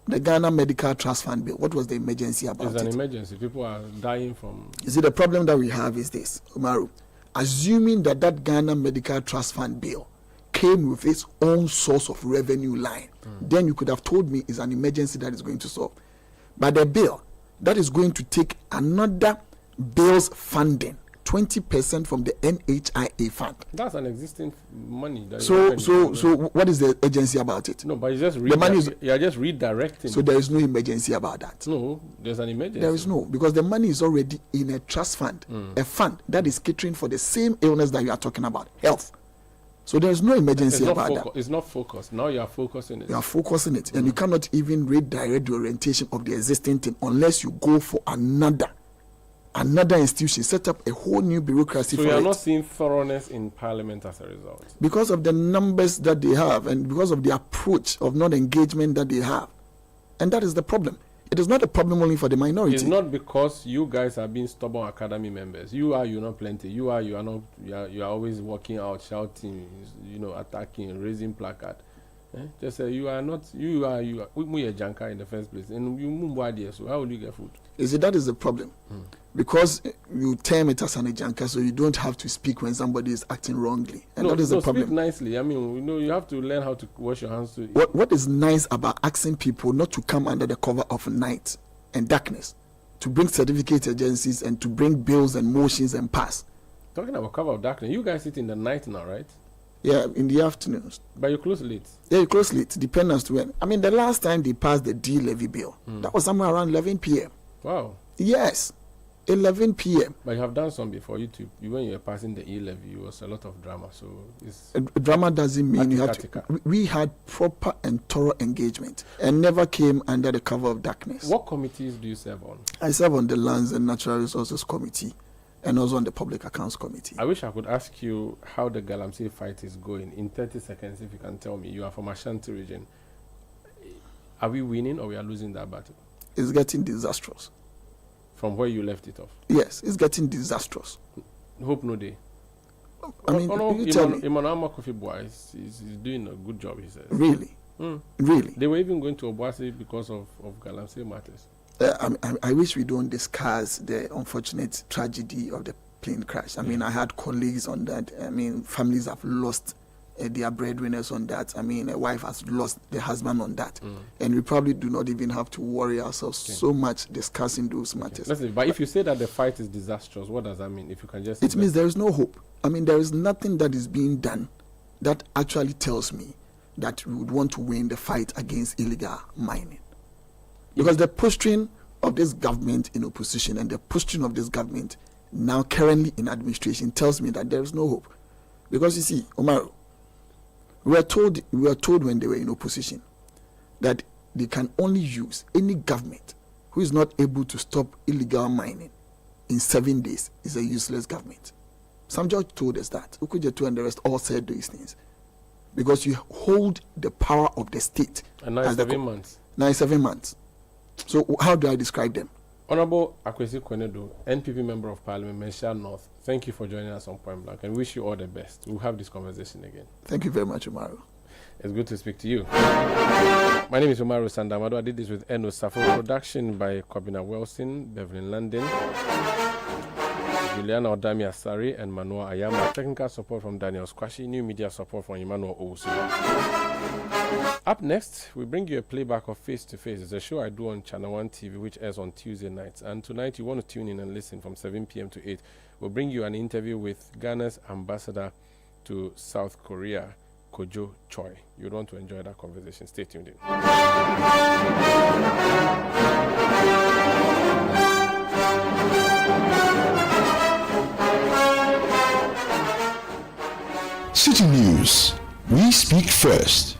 The Ghana Medical Trust Fund bill, what was the emergency about it? It's an emergency. People are dying from... You see, the problem that we have is this, Umaru. Assuming that Ghana Medical Trust Fund bill came with its own source of revenue line, then you could have told me it's an emergency that is going to solve. But the bill that is going to take another bill's funding, 20% from the NHIA fund. That's an existing money. So what is the agency about it? No, but you just you are just redirecting. So there is no emergency about that. No, there's an emergency. There is no, because the money is already in a trust fund, a fund that is catering for the same illness that you are talking about, health. So there is no emergency about that. It's not focused. Now you are focusing it. You are focusing it, and you cannot even redirect the orientation of the existing thing unless you go for another institution, set up a whole new bureaucracy. So you are not seeing thoroughness in Parliament as a result? Because of the numbers that they have and because of the approach of non-engagement that they have. And that is the problem. It is not a problem only for the minority. It's not because you guys are being stubborn academy members. You're not plenty. You are always walking out, shouting, attacking, raising placard. Just say you are we a junker in the first place, and you move there. So how will you get food? You see, that is the problem, because you term it as an junker, so you don't have to speak when somebody is acting wrongly, and that is the problem. Speak nicely. You have to learn how to wash your hands. What is nice about asking people not to come under the cover of night and darkness, to bring certificate agencies and to bring bills and motions and pass. Talking about cover of darkness, you guys sit in the night now, right? Yeah, in the afternoons. But you close late? Yeah, you close late, depending as to when. The last time they passed the D-levy bill, that was somewhere around 11 p.m. Wow. Yes, 11 p.m. But you have done some before. When you were passing the E-levy, it was a lot of drama. So it's drama doesn't mean you have to. We had proper and thorough engagement and never came under the cover of darkness. What committees do you serve on? I serve on the Lands and Natural Resources Committee and also on the Public Accounts Committee. I wish I could ask you how the Galamsey fight is going in 30 seconds. If you can tell me, you are from Ashanti region. Are we winning or we are losing that battle? It's getting disastrous. From where you left it off? Yes, it's getting disastrous. Hope no day. You tell me. Immanuel Kofi Boy is doing a good job, he says. Really? Really? They were even going to Obuasi because of Galamsey matters. I wish we don't discuss the unfortunate tragedy of the plane crash. I had colleagues on that. Families have lost their breadwinners on that. A wife has lost the husband on that. And we probably do not even have to worry ourselves so much discussing those matters. Listen, but if you say that the fight is disastrous, what does that mean? If you can just... It means there is no hope. There is nothing that is being done that actually tells me that we would want to win the fight against illegal mining. Because the posturing of this government in opposition and the posturing of this government now currently in administration tells me that there is no hope. Because you see, Omar, we were told when they were in opposition that they can only use any government who is not able to stop illegal mining in 7 days is a useless government. Some judge told us that. Ukujetu and the rest all said these things. Because you hold the power of the state. And now it's 7 months. Now it's 7 months. So how do I describe them? Honorable Akwesi Kwenedo, NPP Member of Parliament, Mensah North, thank you for joining us on Point Blank and wish you all the best. We'll have this conversation again. Thank you very much, Umaru. It's good to speak to you. My name is Umaru Sandamado. I did this with Eno Safo. Production by Kobina Wilson, Beverly London, Juliana Odami Asari, and Manuel Ayama. Technical support from Daniel Squashi. New media support from Emmanuel Owusu. Up next, we bring you a playback of Face to Face. It's a show I do on Channel 1 TV, which airs on Tuesday nights. And tonight, you want to tune in and listen from 7 p.m. to 8. We'll bring you an interview with Ghana's ambassador to South Korea, Kojo Choi. You'd want to enjoy that conversation. Stay tuned in. City News. We speak first.